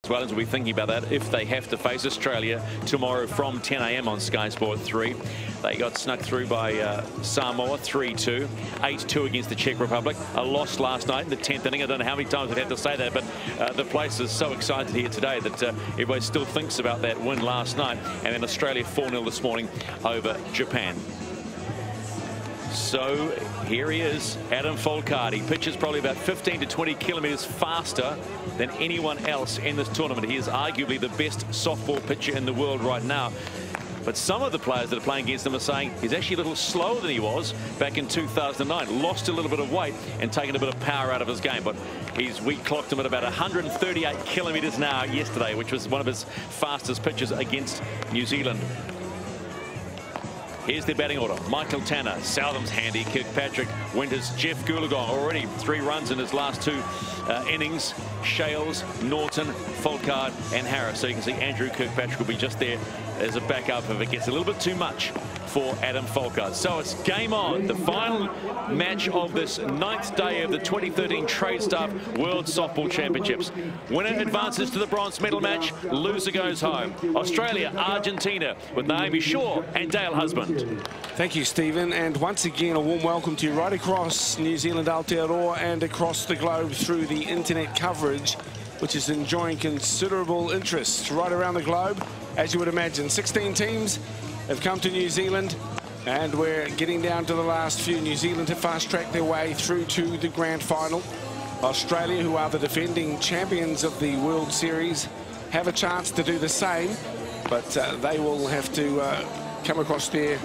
Dwellers will be thinking about that if they have to face Australia tomorrow from 10 a.m. on Sky Sport 3. They got snuck through by Samoa 3-2, 8-2 against the Czech Republic. A loss last night in the 10th inning. I don't know how many times we've had to say that, but the place is so excited here today that everybody still thinks about that win last night. And then Australia 4-0 this morning over Japan. So here he is, Adam Folkard. He pitches probably about 15 to 20 kilometres faster than anyone else in this tournament. He is arguably the best softball pitcher in the world right now. But some of the players that are playing against him are saying he's actually a little slower than he was back in 2009. Lost a little bit of weight and taken a bit of power out of his game. But we clocked him at about 138 kilometres an hour yesterday, which was one of his fastest pitches against New Zealand. Here's their batting order. Michael Tanner, Southam's handy. Kirkpatrick, Winters, Jeff Goolagong, already 3 runs in his last 2 innings. Shales, Norton, Folkard and Harris. So you can see Andrew Kirkpatrick will be just there as a backup if it gets a little bit too much for Adam Folkard. So it's game on. The final match of this 9th day of the 2013 Trade Staff World Softball Championships. Winner advances to the bronze medal match. Loser goes home. Australia, Argentina with Naomi Shaw and Dale Husband. Thank you, Stephen. And once again, a warm welcome to you right across New Zealand, Aotearoa, and across the globe through the internet coverage, which is enjoying considerable interest right around the globe. As you would imagine, 16 teams have come to New Zealand, and we're getting down to the last few. New Zealand have fast-tracked their way through to the grand final. Australia, who are the defending champions of the World Series, have a chance to do the same, but they will have to come across their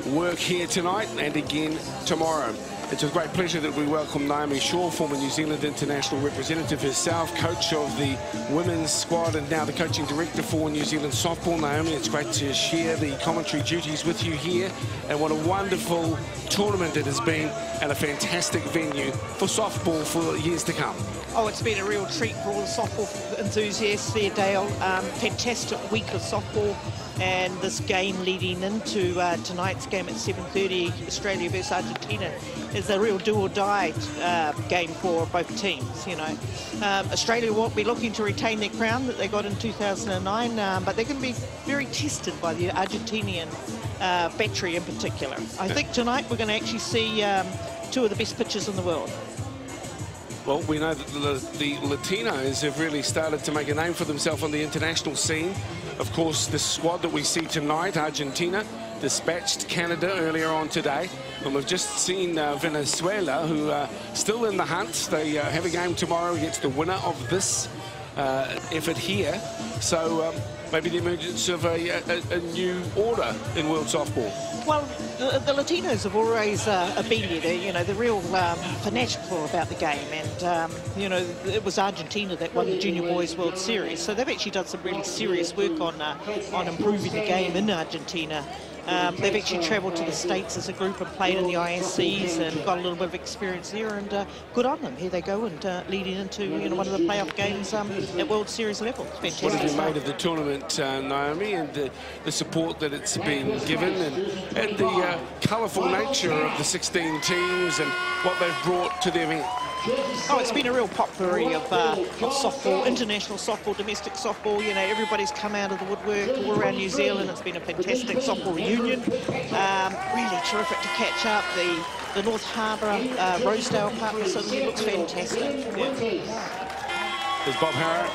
work here tonight and again tomorrow. It's a great pleasure that we welcome Naomi Shaw, former New Zealand international representative herself, coach of the women's squad and now the coaching director for New Zealand softball. Naomi, it's great to share the commentary duties with you here, and what a wonderful tournament it has been and a fantastic venue for softball for years to come. Oh, it's been a real treat for all the softball enthusiasts there, Dale. Fantastic week of softball, and this game leading into tonight's game at 7:30, Australia versus Argentina, is a real do-or-die game for both teams. You know, Australia won't be looking to retain their crown that they got in 2009, but they're going to be very tested by the Argentinian battery in particular. I think tonight we're going to actually see 2 of the best pitchers in the world. Well, we know that the Latinos have really started to make a name for themselves on the international scene. Of course, the squad that we see tonight, Argentina, dispatched Canada earlier on today. And we've just seen Venezuela, who are still in the hunt. They have a game tomorrow against the winner of this effort here. So maybe the emergence of a new order in world softball. Well, the Latinos have always been here. You know, they're real fanatical about the game, and you know, it was Argentina that won the Junior Boys World Series, so they've actually done some really serious work on improving the game in Argentina. They've actually travelled to the States as a group and played in the ISCs and got a little bit of experience there, and good on them. Here they go, and leading into, you know, one of the playoff games at World Series level. Fantastic. What have you made of the tournament, Naomi, and the support that it's been given, and the colourful nature of the 16 teams and what they've brought to the event? Oh, it's been a real potpourri of softball, international softball, domestic softball. You know, everybody's come out of the woodwork all around New Zealand. It's been a fantastic softball reunion. Really terrific to catch up. The North Harbour Rosedale Park facility looks fantastic. Yeah. There's Bob Harrop.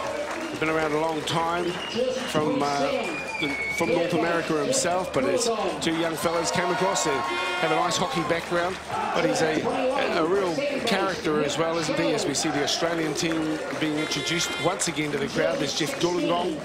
He's been around a long time from North America himself, but his 2 young fellows came across and have a nice hockey background. But he's a real character as well, isn't he? As we see the Australian team being introduced once again to the crowd, there's Jeff Goolagong,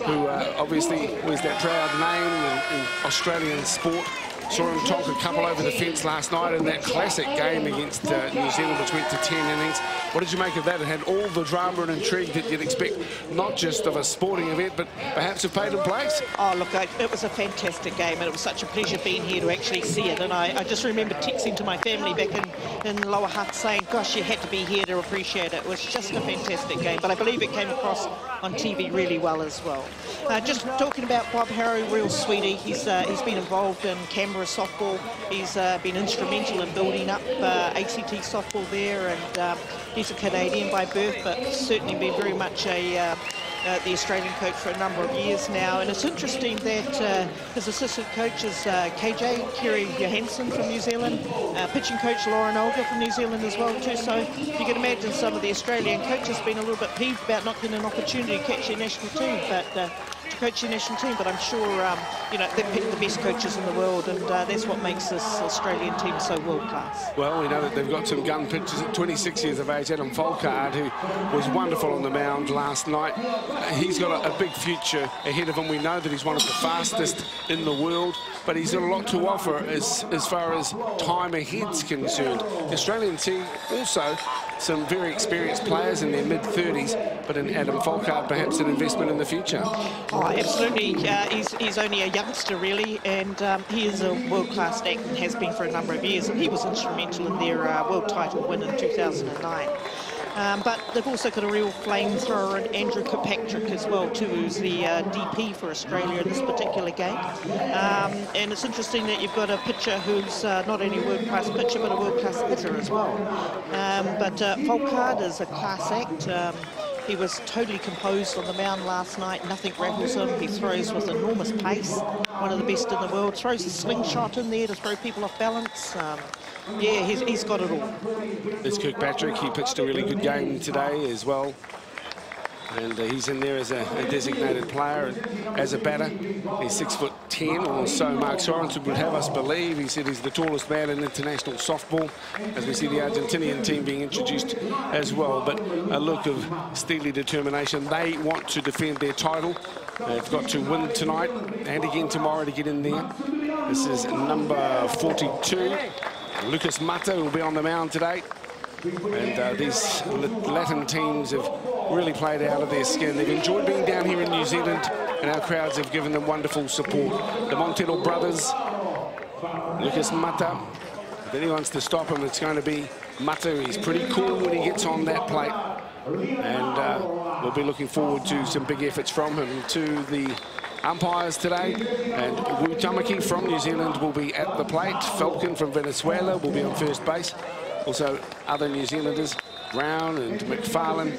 who obviously wears that proud name in Australian sport. Saw him tonk a couple over the fence last night in that classic game against New Zealand, which went to 10 innings. What did you make of that? It had all the drama and intrigue that you'd expect, not just of a sporting event, but perhaps of Peyton Place. Oh, look, it was a fantastic game, and it was such a pleasure being here to actually see it. And I just remember texting to my family back in Lower Hutt saying, gosh, you had to be here to appreciate it. It was just a fantastic game, but I believe it came across on TV really well as well. Just talking about Bob Harrow, real sweetie. He's been involved in Canberra Canberra softball. He's been instrumental in building up ACT softball there, and he's a Canadian by birth, but certainly been very much the Australian coach for a number of years now. And it's interesting that his assistant coach is KJ, Kerry Johansson from New Zealand, pitching coach Lauren Olga from New Zealand as well too. So you can imagine some of the Australian coaches being a little bit peeved about not getting an opportunity to catch their national team, but to coach your national team. But I'm sure you know, they've picked the best coaches in the world, and that's what makes this Australian team so world class. Well, we know that they've got some gun pitchers at 26 years of age. Adam Folkard, who was wonderful on the mound last night. He's got a big future ahead of him. We know that he's one of the fastest in the world, but he's got a lot to offer as far as time ahead's concerned. The Australian team also some very experienced players in their mid-30s, but in Adam Folkard, perhaps an investment in the future. Oh, absolutely. He's only a youngster, really, and he is a world-class act and has been for a number of years, and he was instrumental in their world title win in 2009. But they've also got a real flamethrower in Andrew Kirkpatrick as well, too, who's the DP for Australia in this particular game. And it's interesting that you've got a pitcher who's not only a world-class pitcher, but a world-class hitter as well. But Folkard is a class act. He was totally composed on the mound last night. Nothing rattles him. He throws with enormous pace. One of the best in the world. Throws a slingshot in there to throw people off balance. Yeah, he's got it all. There's Kirkpatrick. He pitched a really good game today as well. And he's in there as a designated player and as a batter. He's 6'10" or so. Mark Sorensen would have us believe. He said he's the tallest man in international softball, as we see the Argentinian team being introduced as well. But a look of steely determination. They want to defend their title. They've got to win tonight and again tomorrow to get in there. This is number 42. Lucas Mata will be on the mound today. And these Latin teams have really played out of their skin. They've enjoyed being down here in New Zealand, and our crowds have given them wonderful support. The Montero brothers, Lucas Mata. If anyone's to stop him, it's going to be Mata. He's pretty cool when he gets on that plate. And we'll be looking forward to some big efforts from him. To the umpires today, and Wu Tamaki from New Zealand will be at the plate. Falcon from Venezuela will be on first base. Also, other New Zealanders, Brown and McFarlane.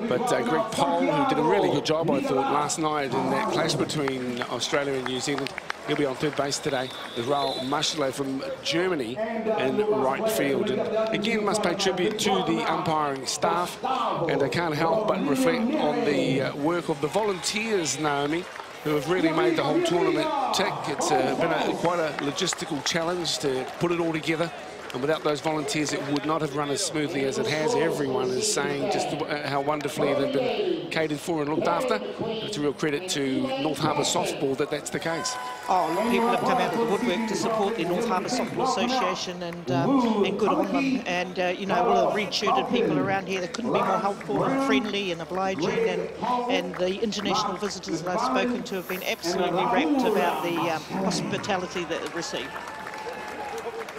But Greg Pohl, who did a really good job, I thought, last night in that clash between Australia and New Zealand. He'll be on third base today. There's Raul Maschle from Germany in right field. And again, must pay tribute to the umpiring staff. And I can't help but reflect on the work of the volunteers, Naomi, who have really made the whole tournament tick. It's been quite a logistical challenge to put it all together. And without those volunteers, it would not have run as smoothly as it has. Everyone is saying just how wonderfully they've been catered for and looked after. It's a real credit to North Harbour Softball that that's the case. Oh, a lot of people have come out of the woodwork to support the North Harbour Softball Association, and good on them. And, you know, all the red-shirted people around here, they couldn't be more helpful and friendly and obliging. And the international visitors that I've spoken to have been absolutely rapt about the hospitality that they've received.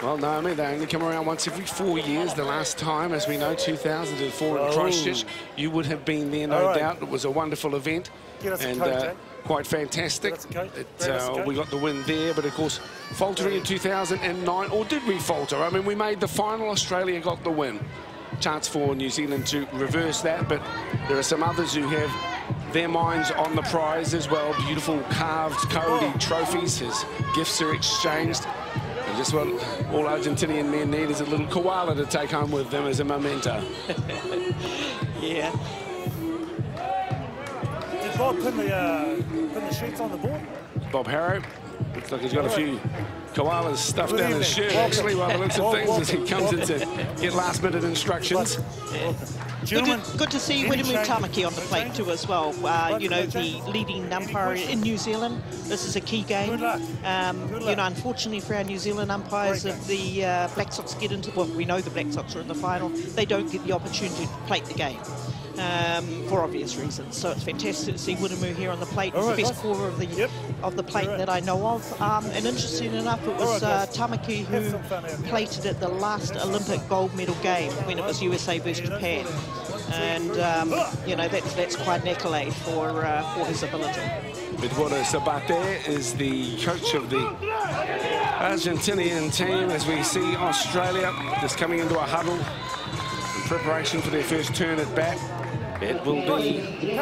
Well, Naomi, they only come around once every 4 years. The last time, as we know, 2004 in Christchurch. You would have been there, no doubt. It was a wonderful event and quite fantastic. We got the win there, but of course, faltering in 2009. Or did we falter? I mean, we made the final. Australia got the win. Chance for New Zealand to reverse that, but there are some others who have their minds on the prize as well. Beautiful carved Cody trophies as gifts are exchanged. And just what all Argentinian men need is a little koala to take home with them as a memento. Yeah. Did Bob put the sheets on the board? Bob Harrow. Looks like he's got a few koalas stuffed down his shirt, actually, by the looks of things, as he comes in to get last-minute instructions. Good to see Widimu Tamaki on the plate too as well. You know, the leading umpire in New Zealand. This is a key game. You know, unfortunately for our New Zealand umpires, if the Black Sox get into, well, we know the Black Sox are in the final, they don't get the opportunity to plate the game. For obvious reasons. So it's fantastic to see Widimu here on the plate. It's the best caller of the plate that I know of. And interesting enough, it was Tamaki who plated at the last Olympic gold medal game when it was USA versus Japan. And you know, that's quite an accolade for his ability. Eduardo Sabate is the coach of the Argentinian team, as we see Australia just coming into a huddle in preparation for their first turn at bat. It will be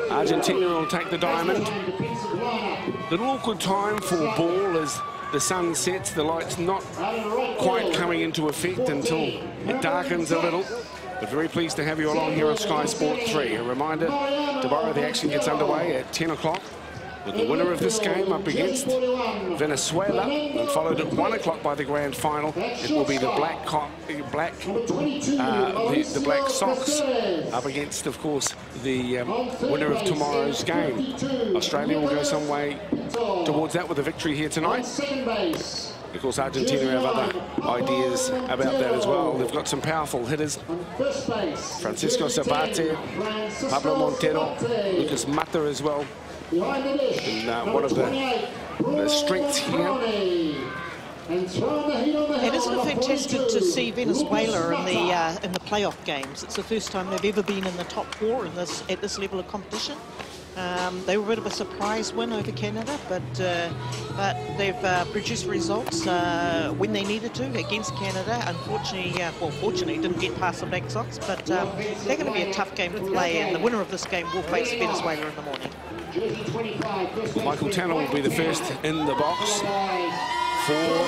Argentina will take the diamond. Little awkward time for ball as the sun sets, the light's not quite coming into effect until it darkens a little. But very pleased to have you along here on Sky Sport 3. A reminder, tomorrow the action gets underway at 10 o'clock. With the winner of this game up against Venezuela, and followed at 1 o'clock by the grand final. It will be the Black Sox up against, of course, the winner of tomorrow's game. Australia will go some way towards that with a victory here tonight. Of course, Argentina have other ideas about that as well. They've got some powerful hitters. Francisco Sabate, Pablo Montero, Lucas Mata as well. And one of the strengths here. And isn't it fantastic to see Venezuela in the playoff games? It's the first time they've ever been in the top 4 in at this level of competition. They were a bit of a surprise win over Canada, but they've produced results when they needed to against Canada. Unfortunately, well, fortunately, didn't get past the Black Sox, but they're going to be a tough game to play, and the winner of this game will face Venezuela in the morning. Michael Tanner will be the first in the box for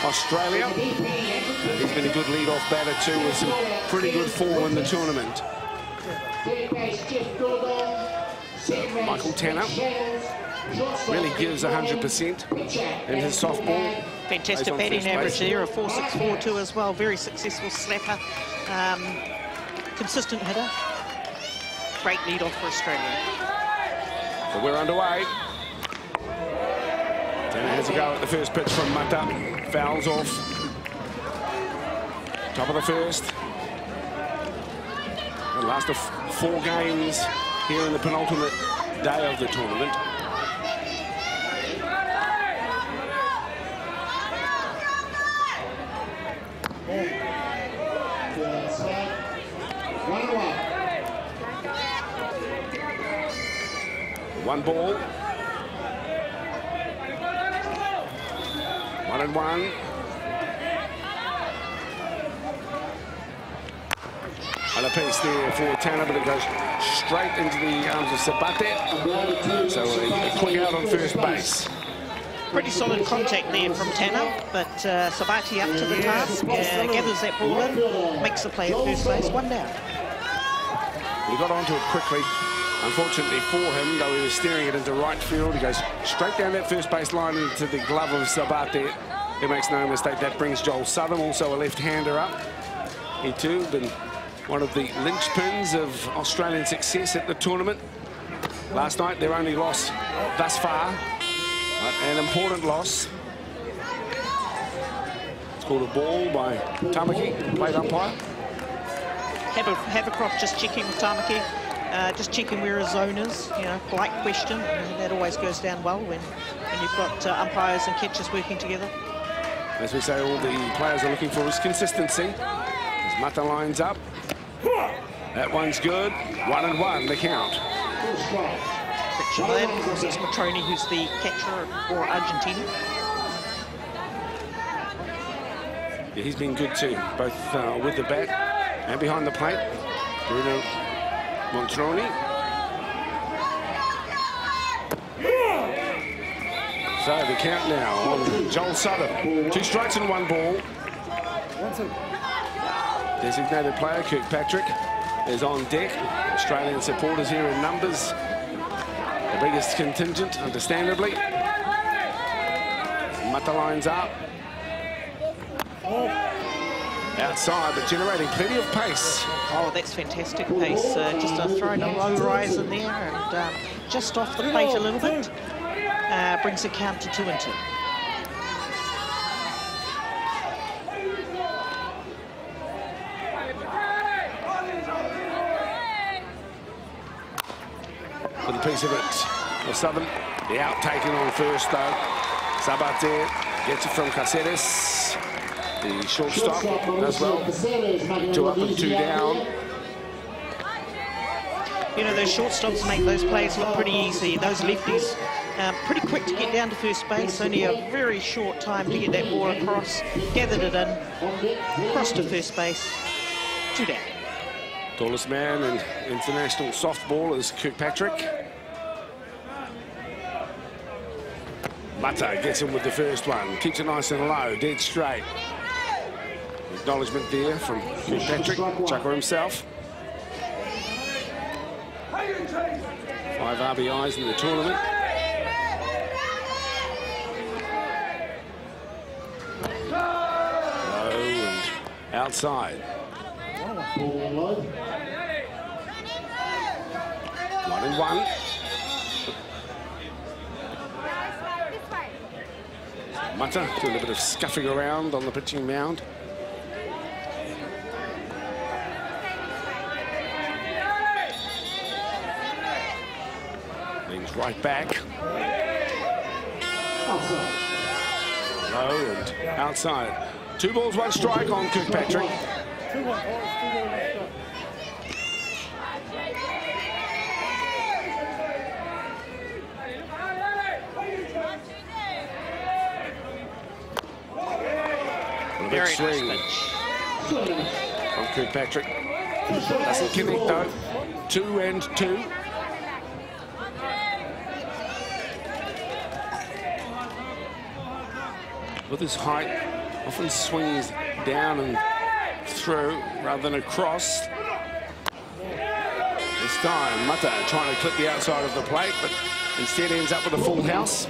Australia. He's been a good lead-off batter too, with some pretty good form in the tournament. Michael Tanner really gives 100% in his softball. Fantastic batting average there, a 4.642 as well. Very successful slapper, consistent hitter. Great lead off for Australia. So we're underway. Tanner has a go at the first pitch from Mata. Fouls off. Top of the first. The last of 4 games here in the penultimate day of the tournament. One ball. 1-1. And a piece there for Tanner, but it goes straight into the arms of Sabate. So a quick out on first base. Pretty solid contact there from Tanner, but Sabate up to the task, gathers that ball in, makes the play at first base, 1 down. He got onto it quickly. Unfortunately for him, though he was steering it into right field, he goes straight down that first base line into the glove of Sabate. He makes no mistake, that brings Joel Southern, also a left-hander, up. He too been one of the linchpins of Australian success at the tournament. Last night, their only loss thus far, but an important loss. It's called a ball by Tamaki, plate umpire. Havercroft just checking with Tamaki. Just checking where his zone is, you know, polite question, and that always goes down well when you've got umpires and catchers working together. As we say, all the players are looking for is consistency. As Mata lines up, that one's good. 1-1, the count. That, of course, it's Matroni who's the catcher for Argentina. Yeah, he's been good too, both with the bat and behind the plate. Bruno Montroni. So the count now on Joel Southern. 2 strikes and 1 ball. Designated player Kirkpatrick is on deck. Australian supporters here in numbers. The biggest contingent, understandably. Mata lines up. Outside, but generating plenty of pace. Oh, that's fantastic pace. Just throwing a low rise in there and just off the plate a little bit. Brings the count to 2-2. For the piece of it for Southern. The out taken on first though. Sabate gets it from Caceres. The shortstop as well. 2 up and 2 down. You know, those shortstops make those plays look pretty easy. Those lefties Pretty quick to get down to first base, only a very short time to get that ball across, gathered it in, crossed to first base, 2 down. Tallest man in international softball is Kirkpatrick. Mata gets him with the first one, keeps it nice and low, dead straight. Acknowledgement there from Kirkpatrick, chucker himself. 5 RBIs in the tournament. Low and outside. 1-1. Mata doing a bit of scuffing around on the pitching mound. Leans right back. Low and outside. 2 balls, 1 strike on Kirkpatrick. Big swing from Kirkpatrick. Doesn't connect though. 2-2. With his height, often swings down and through rather than across. This time, Mata trying to clip the outside of the plate, but instead ends up with a full house.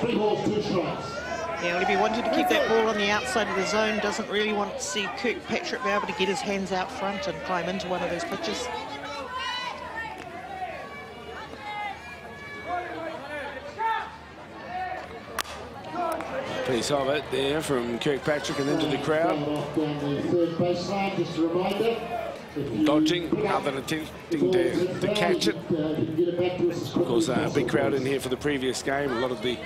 3 balls, 2 strikes. Yeah, well, if he wanted to keep that ball on the outside of the zone, doesn't really want to see Kirkpatrick be able to get his hands out front and climb into one of those pitches. Piece of it there from Kirkpatrick and into the crowd. Dodging rather than attempting to catch it. Of course, a big crowd in here for the previous game. A lot of the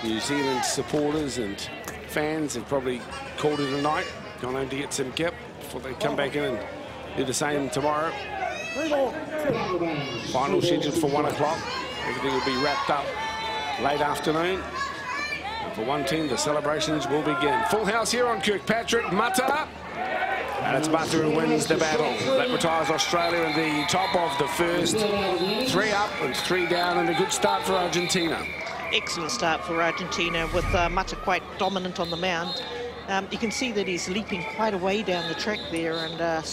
New Zealand supporters and fans have probably called it a night, gone home to get some kip before they come back in and do the same tomorrow. Final scheduled for 1 o'clock. Everything will be wrapped up late afternoon. And for one team, the celebrations will begin. Full house here on Kirkpatrick. Mata. And it's Mata who wins the battle. That retires Australia in the top of the first. 3 up and 3 down, and a good start for Argentina. Excellent start for Argentina with Mata quite dominant on the mound. You can see that he's leaping quite a way down the track there, and that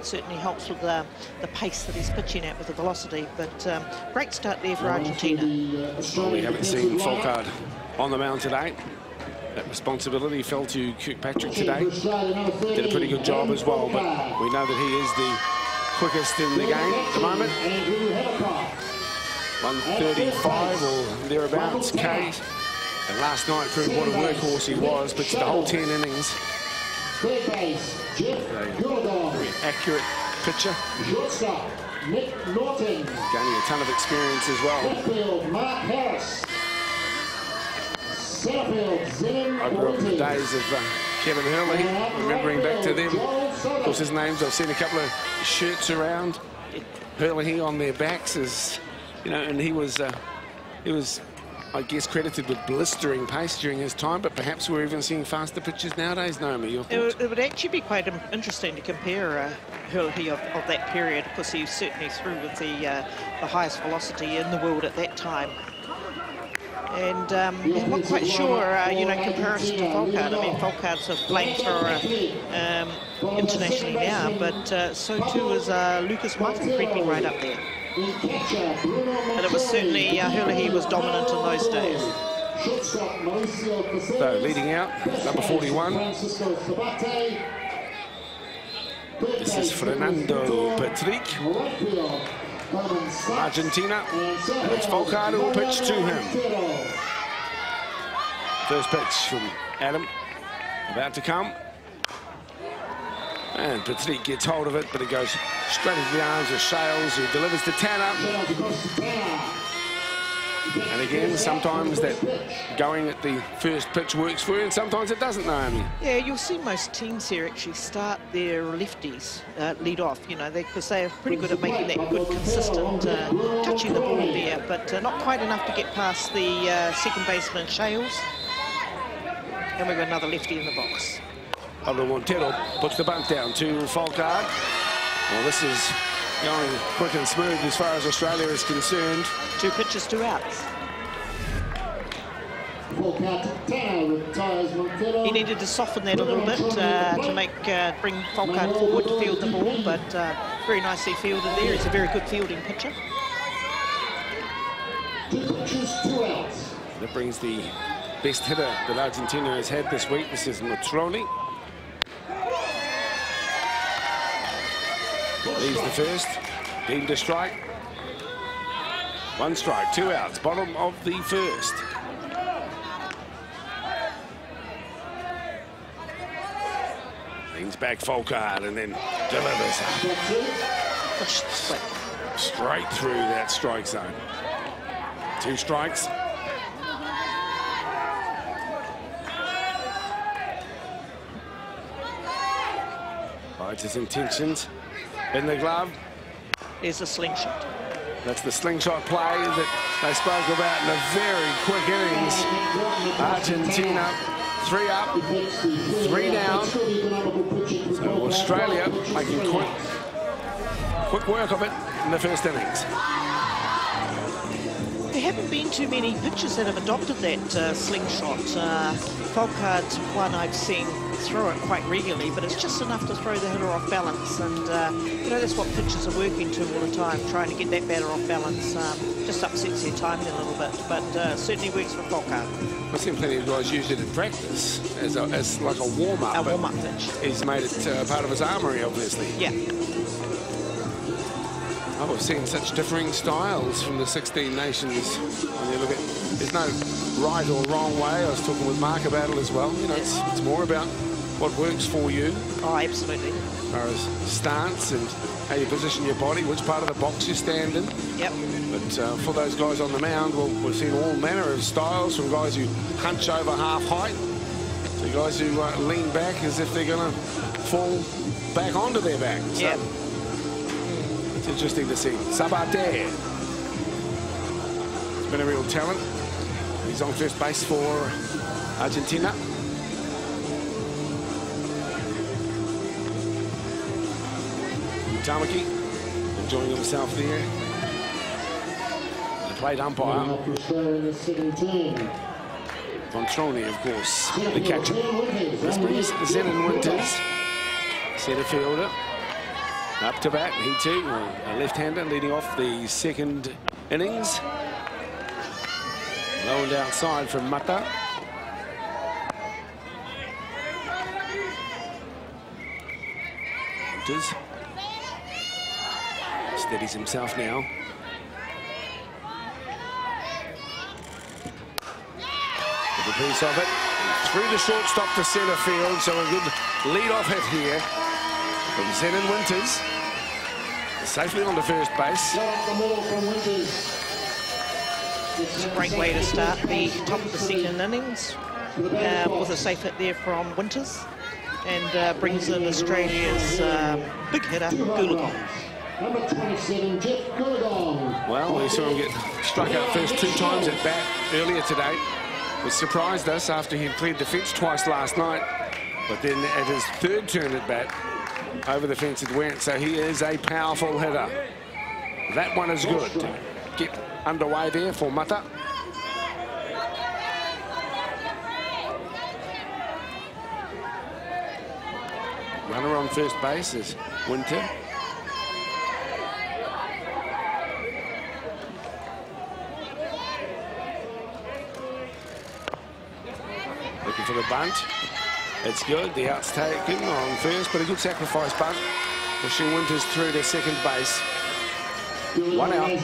certainly helps with the pace that he's pitching at with the velocity. But great start there for Argentina. Well, we haven't seen Folkard on the mound today. That responsibility fell to Kirkpatrick today. Did a pretty good job as well, but we know that he is the quickest in the game at the moment. 135 or thereabouts K. And last night proved what a workhorse he was, but the whole 10 innings. Very accurate pitcher. Gaining a ton of experience as well. I grew up in the days of Kevin Hurley, remembering back to them. Of course, his names, I've seen a couple of shirts around. Hurley on their backs, is, you know, and he was, I guess, credited with blistering pace during his time, but perhaps we're even seeing faster pitches nowadays. Naomi, your thoughts? It would actually be quite interesting to compare Hurley of that period, because he certainly threw with the highest velocity in the world at that time. And I'm not quite sure, you know, comparison to Folkard. I mean, Folkard's a flamethrower internationally now, but so too is Lucas Martin creeping right up there. But it was certainly Hurley was dominant in those days. So leading out, number 41. This is Fernando Patrick from Argentina. And it's Folkard who will pitch to him. First pitch from Adam, about to come. And Patrick gets hold of it, but it goes straight into the arms of Shales, who delivers to Tanner. And again, sometimes that going at the first pitch works for you, and sometimes it doesn't, Naomi. Yeah, you'll see most teams here actually start their lefties lead off, you know, because they're pretty good at making that good, consistent touching the ball there, but not quite enough to get past the second baseman, Shales. And we've got another lefty in the box. Pablo Montero puts the bunt down to Falcard. Well, this is going quick and smooth as far as Australia is concerned. 2 pitches, 2 outs. He needed to soften that a little bit to bring Falcard forward to field the ball, but very nicely fielded there. He's a very good fielding pitcher. 2 pitches, 2 outs. That brings the best hitter that Argentina has had this week. This is Matroni. Leaves the first, deemed a strike. 1 strike, 2 outs, bottom of the first. Leans back Falcard and then delivers. Straight through that strike zone. 2 strikes. Hides his intentions in the glove. There's a slingshot. That's the slingshot play that they spoke about in a very quick innings. Argentina 3 up, 3 down. So Australia making quick work of it in the first innings. There haven't been too many pitchers that have adopted that slingshot. Falcard's one I've seen throw it quite regularly, but it's just enough to throw the hitter off balance. And, you know, that's what pitchers are working to all the time, trying to get that batter off balance. Just upsets their timing a little bit, but certainly works for Falcard. I've seen plenty of guys use it in practice as like a warm-up. A warm-up pitch. He's made it part of his armoury, obviously. Yeah. Oh, we've seen such differing styles from the 16 nations. When you look at, there's no right or wrong way. I was talking with Mark about it as well. You know, it's more about what works for you. Oh, absolutely. As far as stance and how you position your body, which part of the box you stand in. Yep. But for those guys on the mound, well, we've seen all manner of styles, from guys who hunch over half height to guys who lean back as if they're going to fall back onto their back. So, yeah. It's interesting to see. Sabate. He's been a real talent. He's on first base for Argentina. Tamaki enjoying himself there. The plate umpire. Controni, of course, the catcher. This brings Zenon Winters, centre fielder, up to bat. He too, a left-hander leading off the second innings. Low and outside from Mata. Winters steadies himself now. Good piece of it. Through the shortstop to centre field, so a good lead-off hit here from Zenon Winters. Safely on to first base. It's a great way to start the top of the second innings with a safe hit there from Winters, and brings in Australia's big hitter, Goolagong. Number 27, Jeff Goolagong. Well, we saw him get struck out first 2 times at bat earlier today. It surprised us after he cleared the fence twice last night, but then at his 3rd turn at bat, over the fence it went. So he is a powerful hitter. That one is good to get underway there for Mata. Runner on first base is Winter. Looking for the bunt. It's good. The out's taken on first, but a good sacrifice bunt, pushing Winters through to second base. 1 out.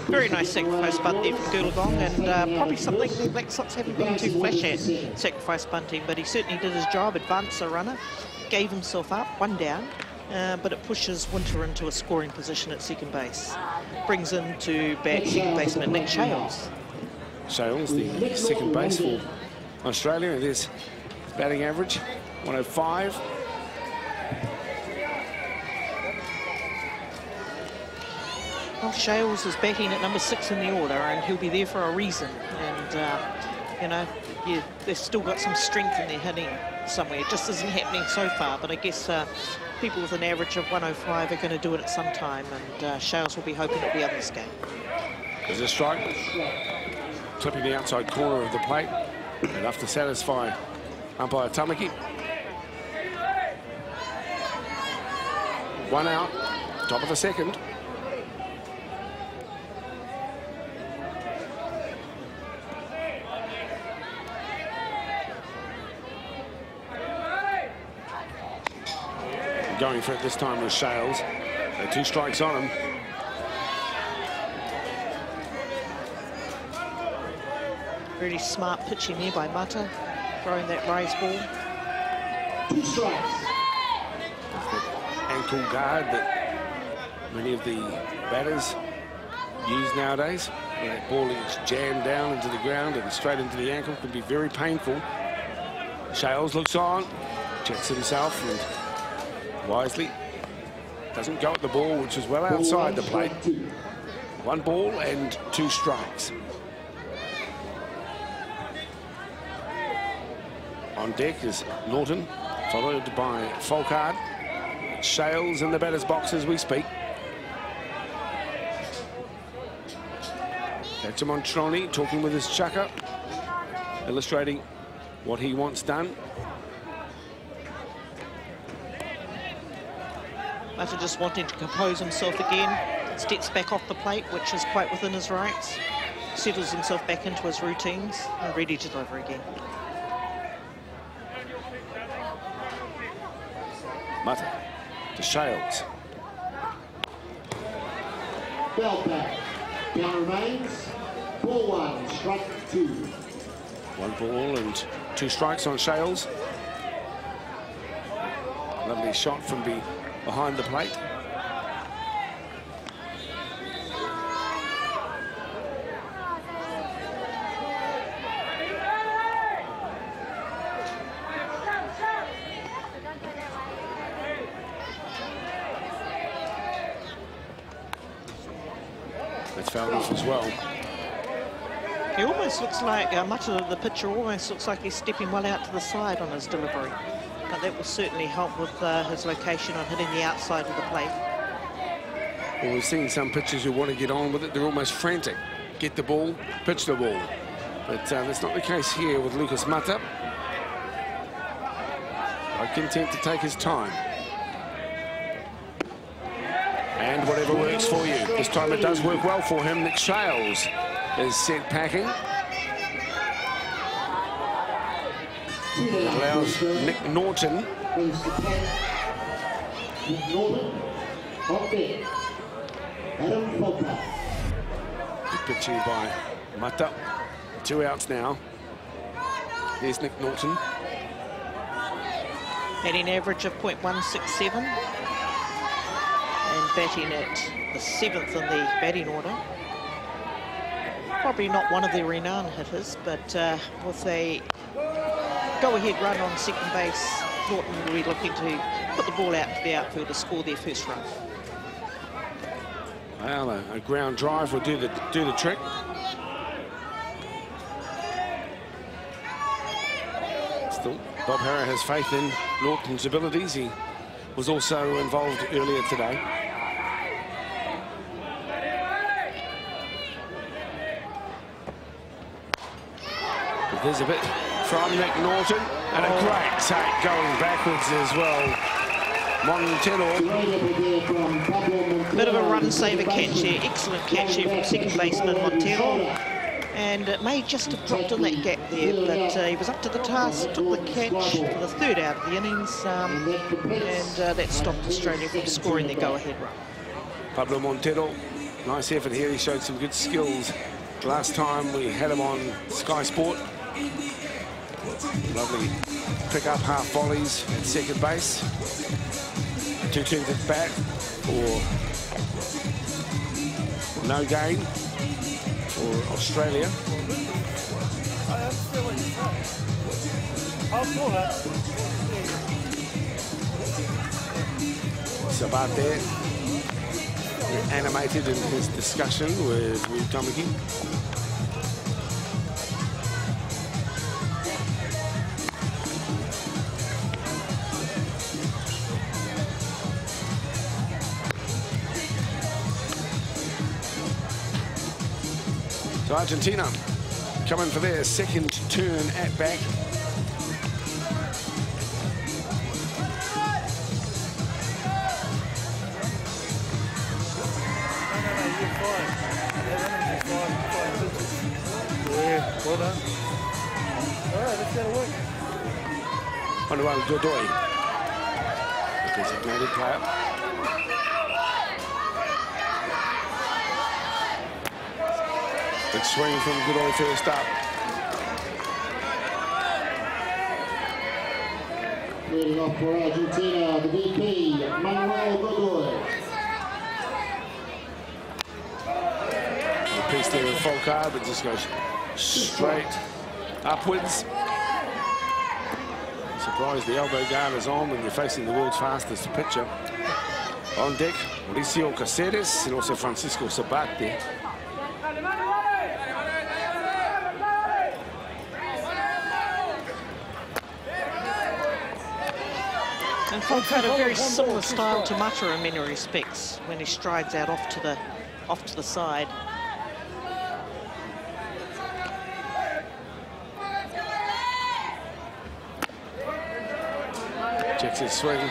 Very nice sacrifice bunt there from Goolagong, and probably something the Black Sox haven't been too flash at, sacrifice bunting, but he certainly did his job, advanced the runner, gave himself up, 1 down, but it pushes Winter into a scoring position at second base. Brings in to bat second baseman Nick Shales. Shales, the second base for Australia. It is batting average, 105. Well, Shales is batting at number 6 in the order, and he'll be there for a reason. And, you know, yeah, they've still got some strength in their hitting somewhere. It just isn't happening so far, but I guess people with an average of 105 are going to do it at some time, and Shales will be hoping it'll be on this game. There's a strike, clipping the outside corner of the plate, enough to satisfy umpire Tamaki. 1 out, top of the second. Going for it this time with Shales. 2 strikes on him. Really smart pitching there by Mata, throwing that raised ball. 2 strikes. Ankle guard that many of the batters use nowadays. When that ball is jammed down into the ground and straight into the ankle, can be very painful. Shales looks on, checks himself, and wisely doesn't go at the ball, which is well outside the plate. 1 ball and 2 strikes. On deck is Norton, followed by Folkard. Shales in the batter's box as we speak. That's Montroni talking with his chucker, illustrating what he wants done. Mata just wanting to compose himself again, steps back off the plate, which is quite within his rights, settles himself back into his routines and ready to deliver again. Mata to Shales. Bell back. Down remains. Ball 1, strike 2. 1 ball and 2 strikes on Shales. Lovely shot from behind the plate. That's fouled off as well. He almost looks like, Mata, the pitcher, almost looks like he's stepping well out to the side on his delivery. But that will certainly help with his location on hitting the outside of the plate. Well, we've seen some pitchers who want to get on with it. They're almost frantic. Get the ball, pitch the ball. But that's not the case here with Lucas Mata. Quite content to take his time. And whatever works for you. This time it does work well for him. Nick Shales is sent packing. It allows Nick Norton. Nick Norton, on deck. Adam Folkard. Good pitching by Mata. 2 outs now. Here's Nick Norton. Batting average of .167 and batting at the 7th in the batting order. Probably not one of the renowned hitters, but with a go-ahead run on second base, Norton will be looking to put the ball out to the outfield to score their first run. Well, a ground drive will do the trick. Still, Bob Harrer has faith in Norton's abilities. He was also involved earlier today. But there's a bit from Nick Norton, and a great take going backwards as well. Montero. Bit of a run-saver catch here. Excellent catch here from second baseman Montero. And it may just have dropped in that gap there, but he was up to the task, took the catch for the 3rd out of the innings, and that stopped Australia from scoring their go-ahead run. Pablo Montero, nice effort here. He showed some good skills last time we had him on Sky Sport. Lovely pick up half volleys at second base. Two turns at bat for no gain for Australia. Sabate animated in his discussion with Wu Tamaki. So Argentina coming for their second turn at bat. Well done. All right, let's get it work. On the one, Godoy, the designated player. Big swing from Godoy first up. Leading off for Argentina, the VP, Manuel Godoy. A piece there with Falcao, but just goes straight upwards. Surprised the elbow guard is on when you're facing the world's fastest pitcher. On deck, Mauricio Caceres and also Francisco Sabate. And Falk had a very similar style to Mata in many respects when he strides out off to the side. Checks his swing and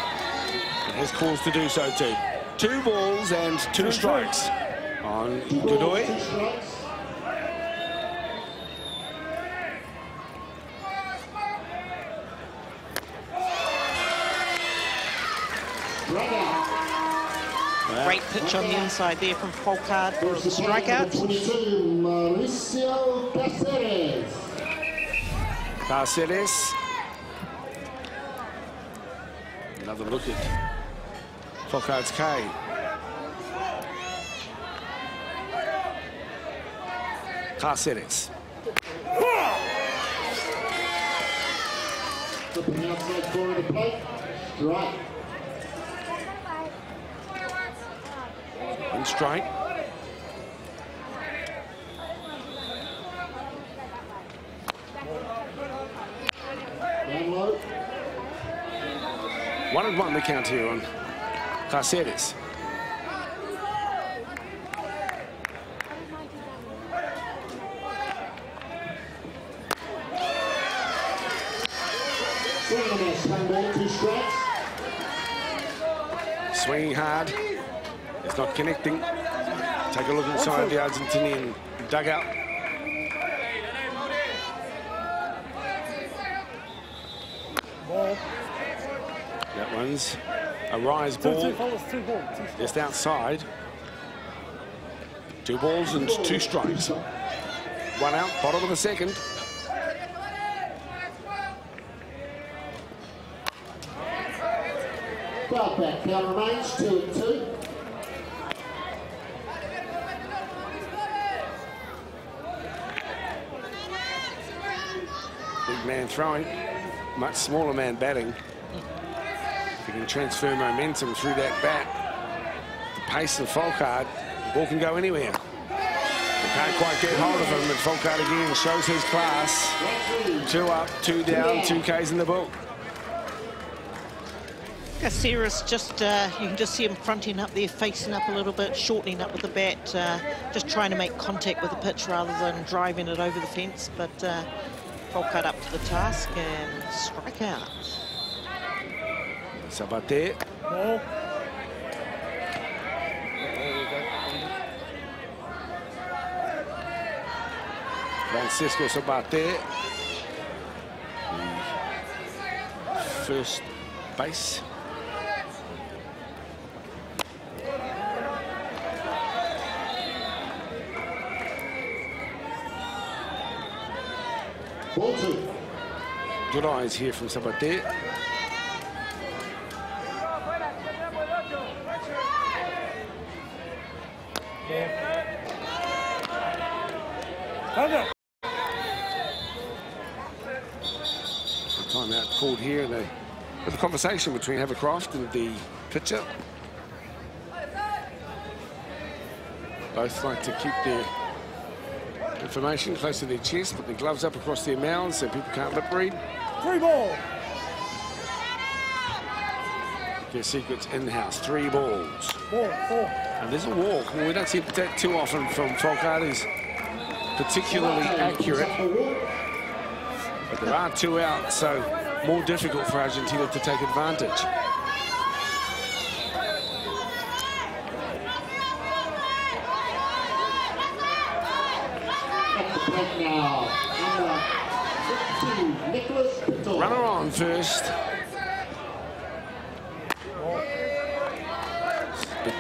has cause to do so too. 2 balls and 2 strikes on Godoy. Great pitch on the inside there from Falcard for the strikeout. 22, Mauricio Caceres. Caceres. Another look at Falcard's K. Caceres. Flipping outside corner of the plate. Strike. One strike. Down low. 1-1 the count here on Caceres. Swing and a miss. 1 ball, 2 strikes. Swinging hard. It's not connecting. Take a look inside the Argentinian dugout. That one's a rise ball just outside. 2 balls and 2 strikes. 1 out, bottom of the second. Foul back. Count remains 2-2. Big man throwing, much smaller man batting. If he can transfer momentum through that bat, the pace of Falcard, the ball can go anywhere. They can't quite get hold of him, but Falcard again shows his class. 2 up, 2 down, 2 Ks in the book. Caceres just, you can just see him fronting up there, facing up a little bit, shortening up with the bat, just trying to make contact with the pitch rather than driving it over the fence. But Falcard up to the task and strike out. Sabate. No. Francisco Sabate. The first base. Ball 2. Good eyes here from Sabate. Timeout called here in a conversation between Havercroft and the pitcher. Both like to keep their information close to their chest, put their gloves up across their mouths so people can't lip read. 3 ball. Their secrets in-house, 3 balls. 4. And there's a walk. Well, we don't see that too often from Folkard. He's particularly accurate. But there are 2 out, so more difficult for Argentina to take advantage. Runner on first.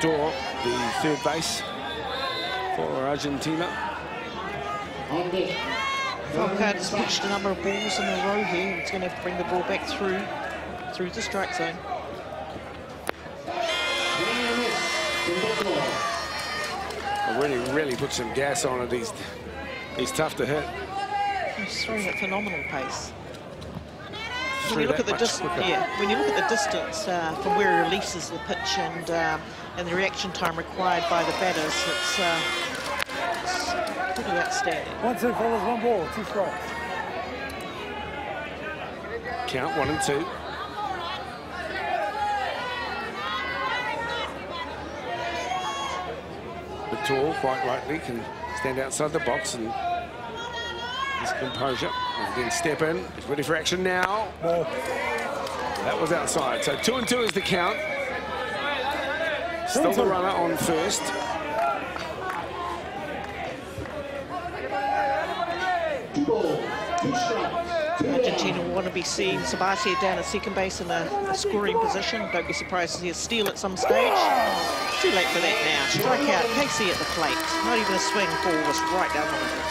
Door, the third base for Argentina. Folkard's pitched a number of balls in a row here. It's going to bring the ball back through the strike zone. Really put some gas on it. He's tough to hit. He's throwing at phenomenal pace. When you look at the distance, when you look at the distance from where he releases the pitch and the reaction time required by the batters, it's pretty outstanding. 1-2 fellas, 1 ball, 2 strikes. Count 1 and 2. But tall, quite rightly, can stand outside the box and his composure. And then step in. He's ready for action now. Ball. That was outside. So 2 and 2 is the count. Still the runner on first. Argentina will want to be seeing Sabathia down at second base in a scoring position. Don't be surprised to see a steal at some stage. Too late for that now. Strike out, Casey at the plate. Not even a swing, ball was right down the middle.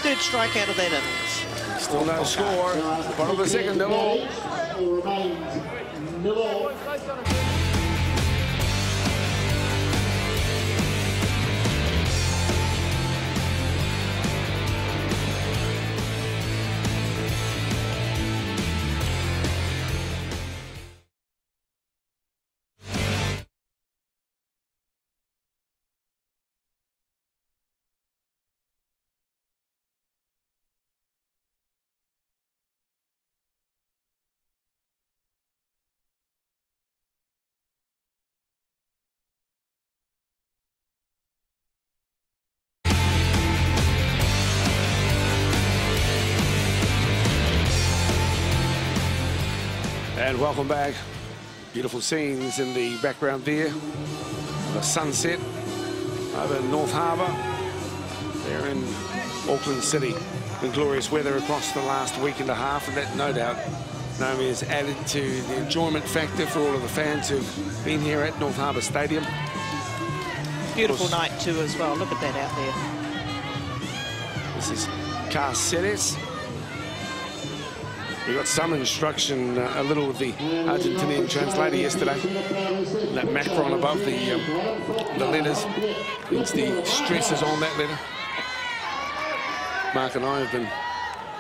Third strikeout of that innings. Still no score. Bottom of the second, nil all. And welcome back. Beautiful scenes in the background there. The sunset over North Harbour. There in Auckland City. And glorious weather across the last week and a half. And that, no doubt, Naomi has added to the enjoyment factor for all of the fans who've been here at North Harbour Stadium. Beautiful night too as well. Look at that out there. This is Carceres. We got some instruction a little with the Argentinian translator yesterday. That macron above the letters means the stress is on that letter. Mark and I have been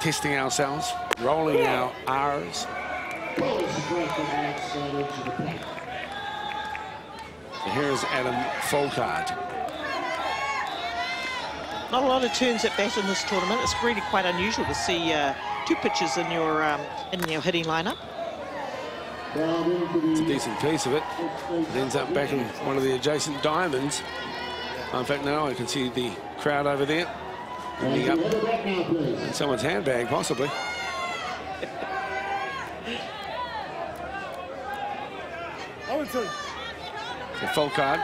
testing ourselves, rolling our R's. And here is Adam Folkard. Not a lot of turns at bat in this tournament. It's really quite unusual to see 2 pitchers in your hitting lineup. It's a decent piece of it. It ends up back in one of the adjacent diamonds. In fact, now I can see the crowd over there ending up in someone's handbag, possibly. So Folkard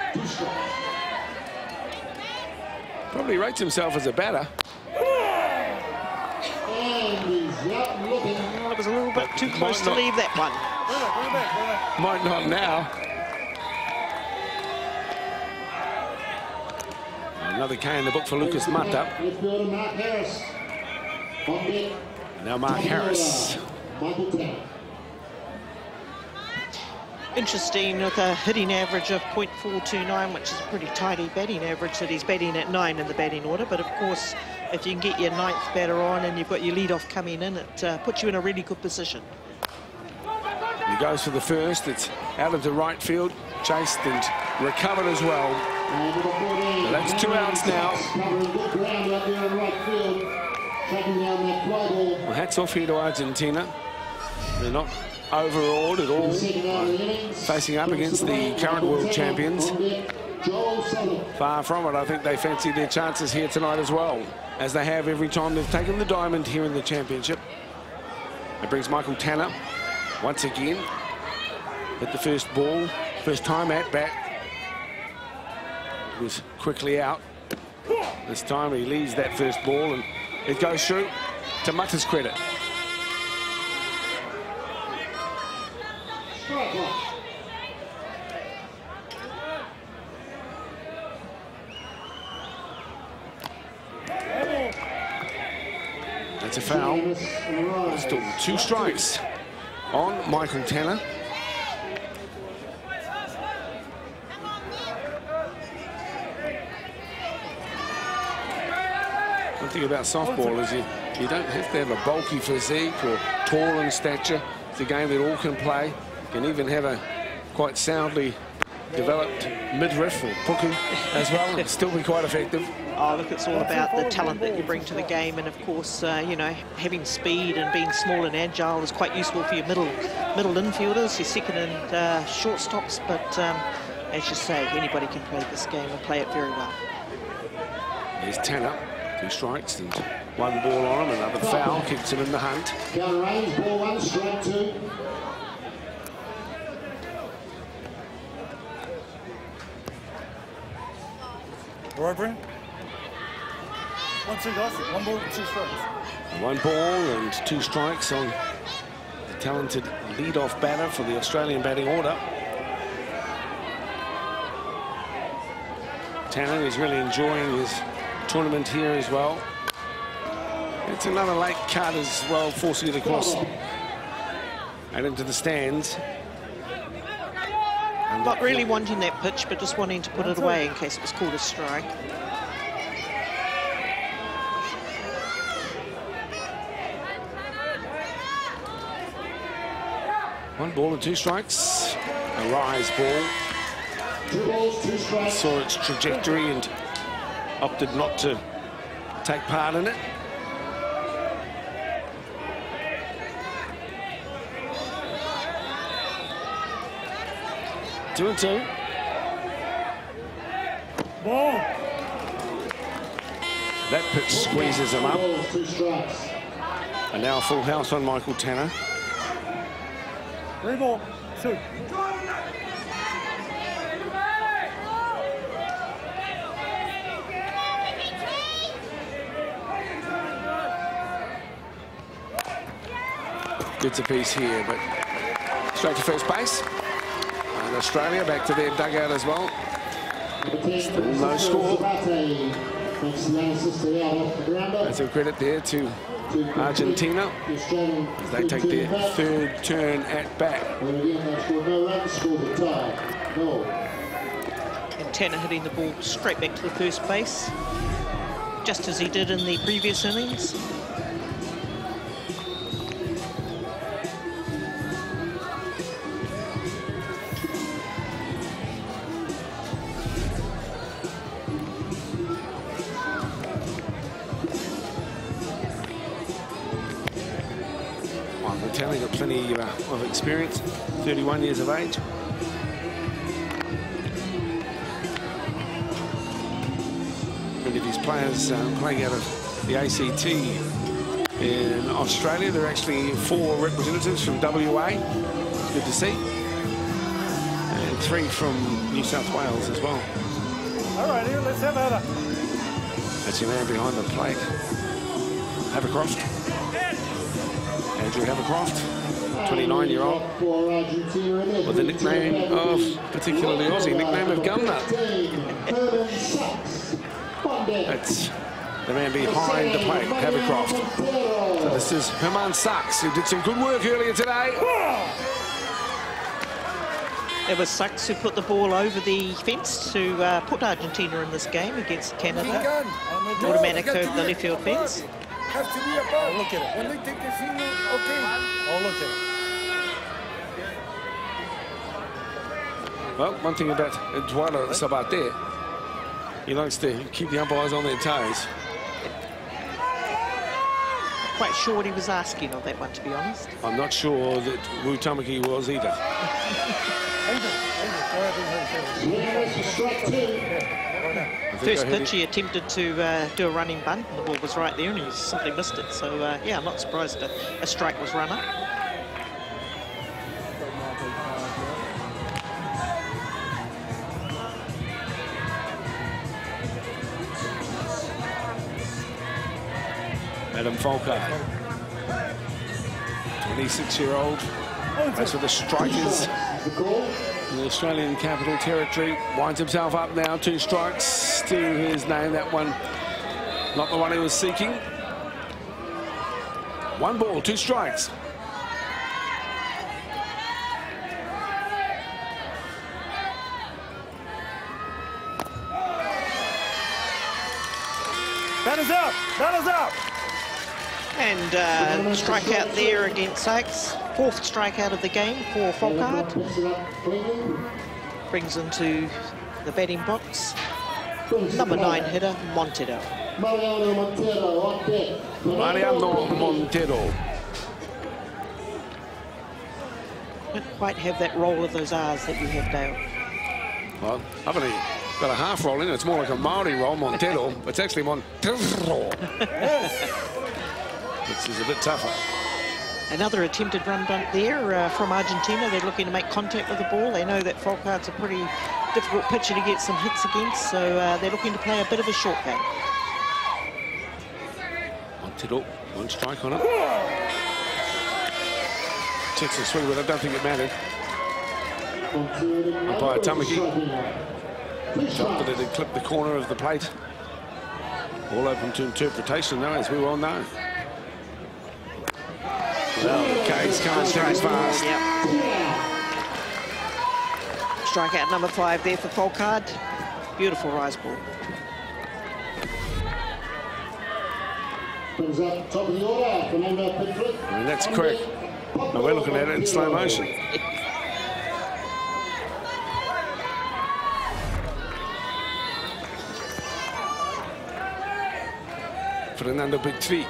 probably rates himself as a batter. Well, it was a little bit too close to leave that one. Might not now. Another K in the book for Lucas Mata. Now Mark Harris. Interesting, with a hitting average of .429, which is a pretty tidy batting average, that he's batting at 9 in the batting order. But of course, if you can get your 9th batter on and you've got your lead-off coming in, it puts you in a really good position. He goes for the first. It's out into right field, chased and recovered as well. So that's 2 outs now. Well, hats off here to Argentina. They're not overawed at all, facing up against the current world champions. Far from it. I think they fancy their chances here tonight as well, as they have every time they've taken the diamond here in the championship. It brings Michael Tanner once again at the first ball, first time at bat. It was quickly out. This time he leaves that first ball and it goes through, to Muta's credit. That's a foul. Still 2 strikes on Michael Tanner. One thing about softball is you don't have to have a bulky physique or tall in stature. It's a game that all can play. You can even have a quite soundly developed midriff or puku as well and still be quite effective. Oh, look, it's all about the talent that you bring to the game, and of course, you know, having speed and being small and agile is quite useful for your middle infielders, your second and shortstops. But as you say, anybody can play this game and play it very well. There's Tanner, 2 strikes and 1 ball on him. Another foul kicks him in the hunt. Down range, ball 1, strike 2. Robbery. 1, 2 guys, 1 ball, 2 strikes. 1 ball and 2 strikes on the talented lead-off batter for the Australian batting order. Tanner is really enjoying his tournament here as well. It's another late cut as well, forcing it across and into the stands. And Not really wanting that pitch, but just wanting to put it away in case it was called a strike. One ball and 2 strikes. A rise ball. 2 balls, 2 strikes. Saw its trajectory and opted not to take part in it. Two and 2. Ball. That pitch squeezes him up. 2 balls, 2 strikes. And now a full house on Michael Tanner. 3 ball, 2. Gets a piece here, but straight to first base. And Australia back to their dugout as well. Still no score. That's a credit there to Argentina as they take their 3rd turn at bat. And Tanner hitting the ball straight back to the first base, just as he did in the previous innings. Tanner got plenty of experience, 31 years of age. Many of these players playing out of the ACT in Australia. There are actually 4 representatives from WA, good to see, and 3 from New South Wales as well. All right, here, let's have at it. That's your man behind the plate, Havercroft. Andrew Havercroft, 29-year-old, with the nickname of, particularly Aussie, nickname of Gumnut. That's the man behind the plate, Havercroft. So this is Herman Sachs, who did some good work earlier today. It was Sachs who put the ball over the fence to put Argentina in this game against Canada. Automatic curve the left field fence. Has to be above. I'll look at it. When they take the signal, okay. I'll look at it. Well, one thing about Eduardo Sabate, he likes to keep the umpires on their toes. Quite sure what he was asking on that one, to be honest. I'm not sure that Wu Tamaki was either. First pitch, he attempted to do a running bunt, and the ball was right there, and he simply missed it. So, yeah, I'm not surprised a strike was run up. Adam Folkard, 26-year-old, plays for the Strikers in the Australian Capital Territory. Winds himself up now, 2 strikes to his name. That one, not the one he was seeking. 1 ball, 2 strikes. Batter's out! Batter's out! And strikeout there against Sachs. 4th strikeout of the game for Folkard. Brings into the batting box number 9 hitter, Montero. Mariano Montero. Don't quite have that roll of those R's that you have, Dale. Well, I've only got a half roll in it. It's more like a Maori roll, Montero. It's actually Montero. This is a bit tougher. Another attempted run bunt there from Argentina. They're looking to make contact with the ball. They know that Folkard's a pretty difficult pitcher to get some hits against, so they're looking to play a bit of a short game. Montero, 1 strike on it. Checks the swing, but I don't think it mattered. Umpire Tamaki thought that it had clipped the corner of the plate. All open to interpretation now, as we well know. Well, the K's can't strike fast. Yep. Strikeout number 5 there for Folkard. Beautiful rise ball. And that's correct. Now we're looking at it in slow motion. Fernando Petric.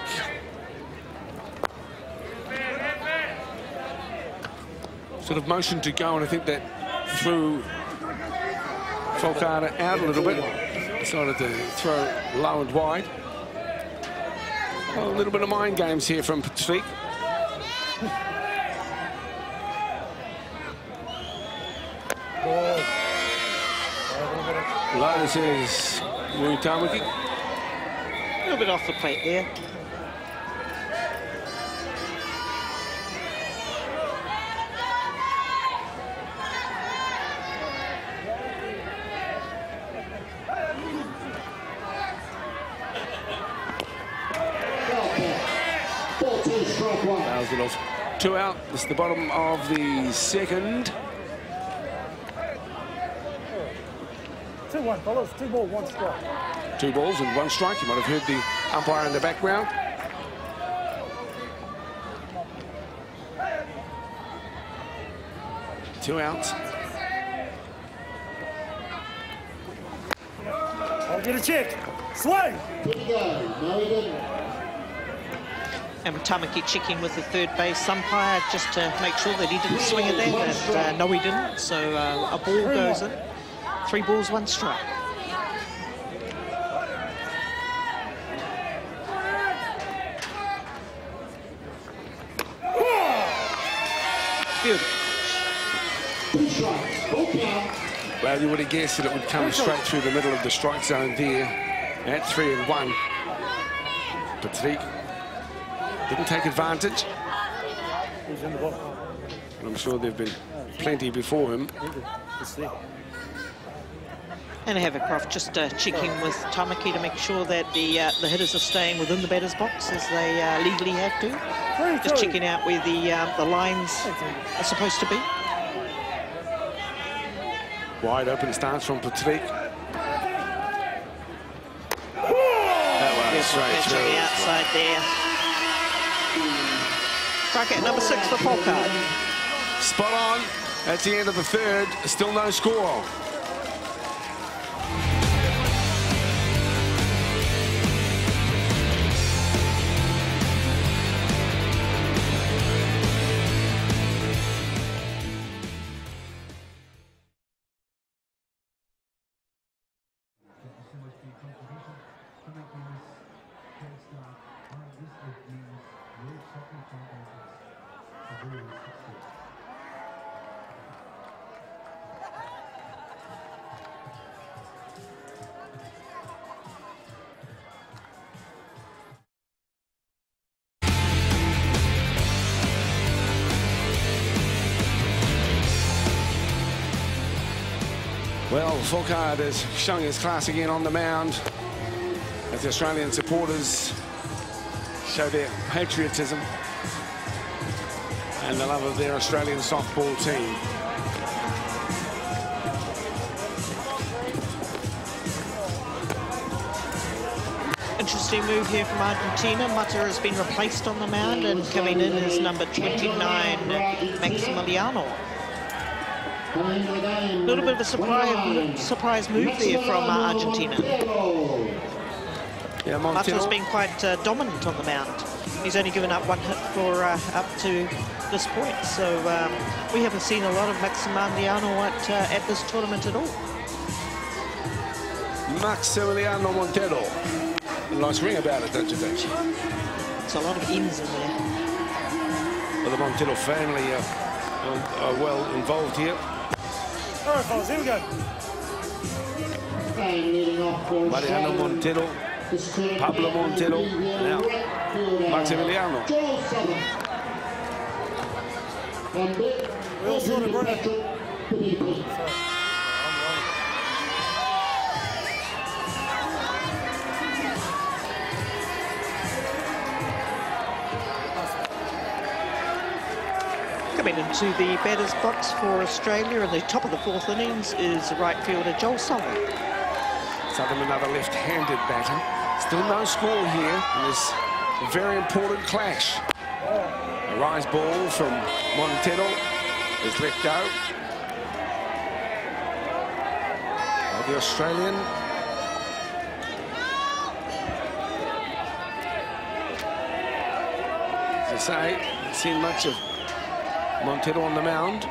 Sort of motion to go, and I think that threw Folkard out a little bit. Decided to throw low and wide. Well, a little bit of mind games here from Petric. Low says Wu Tamaki. A little bit off the plate there. Fouls it off. 2 out. This is the bottom of the 2nd. 2-1, fellas. 2 balls, 1 strike. 2 balls and 1 strike. You might have heard the umpire in the background. Two outs. I'll get a check. Swing! No, he didn't. And Tamaki checking with the third base umpire just to make sure that he didn't swing at that. And no, he didn't. So a ball goes in. 3 balls, 1 strike. Beautiful. Well, you would have guessed that it would come straight through the middle of the strike zone there at 3-1. Petric didn't take advantage. He's in the ball. I'm sure there have been plenty before him. And Havercroft just checking with Tamaki to make sure that the hitters are staying within the batter's box as they legally have to. Just checking out where the lines are supposed to be. Wide open stance from Patrick. Straight to the outside there. Strike at number 6 for Folkard. Spot on. That's the end of the third. Still no score. Well, Folkard is showing his class again on the mound as the Australian supporters show their patriotism and the love of their Australian softball team. Interesting move here from Argentina. Mata has been replaced on the mound, and coming in is number 29, Maximiliano. A little bit of a surprise move there from Argentina. Yeah, Mata's been quite dominant on the mound. He's only given up 1 hit for up to this point, so we haven't seen a lot of Maximiliano at this tournament at all. Maximiliano Montero. A nice ring about it, don't you think? It's a lot of M's in there. Well, the Montero family are well involved here. All right, fellas, here we go. Mariano Montero, Pablo Montero, now Maximiliano. Real short and running. Coming into the batter's box for Australia in the top of the 4th innings is right fielder Joel Solomon. Southern another left-handed batter. Still no score here in this very important clash. A rise ball from Montero is let go. By the Australian. As I say, haven't seen much of Montero on the mound.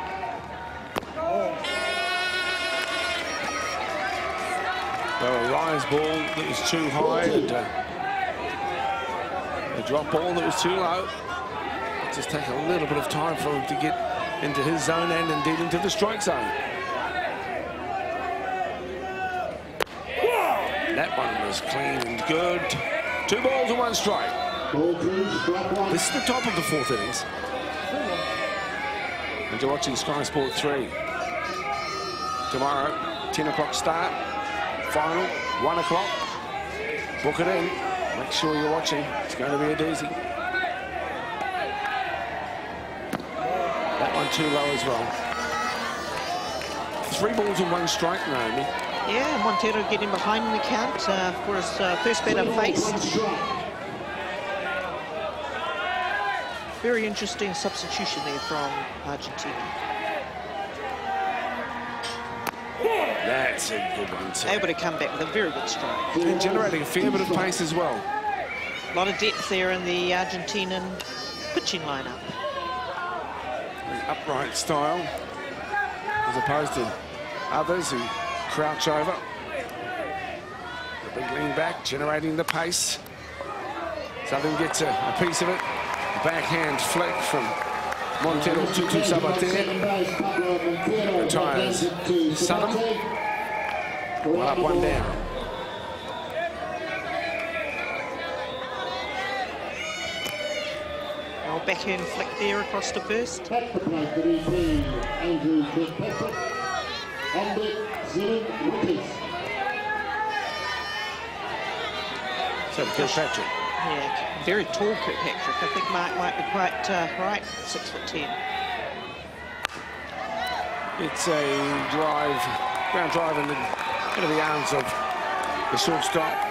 Well, a rise ball that was too high and a drop ball that was too low. It'll just take a little bit of time for him to get into his zone and indeed into the strike zone. That one was clean and good. 2 balls and 1 strike. This is the top of the 4th innings. And you're watching Sky Sport 3. Tomorrow, 10 o'clock start. Final, 1 o'clock. Book it in. Make sure you're watching. It's going to be a doozy. That one too low as well. 3 balls and 1 strike, Naomi. Yeah, Montero getting behind in the count for his first batter faced. Very interesting substitution there from Argentina. That's a good one, too. Able to come back with a very good strike. And generating a fair bit of pace as well. A lot of depth there in the Argentinian pitching lineup. An upright style, as opposed to others who crouch over. The big lean back, generating the pace. Southern gets a piece of it. Backhand flick from Montero to Sabater. Retires Southern. 1 up, 1 down. Well, backhand flick there across the first. Back to play for the team, Andrew Kirkpatrick. On deck, 7 wickets. So Kirkpatrick. Yeah, very tall Kirkpatrick. I think Mark might be quite right, 6'10". It's a drive ground drive into the arms of the shortstop.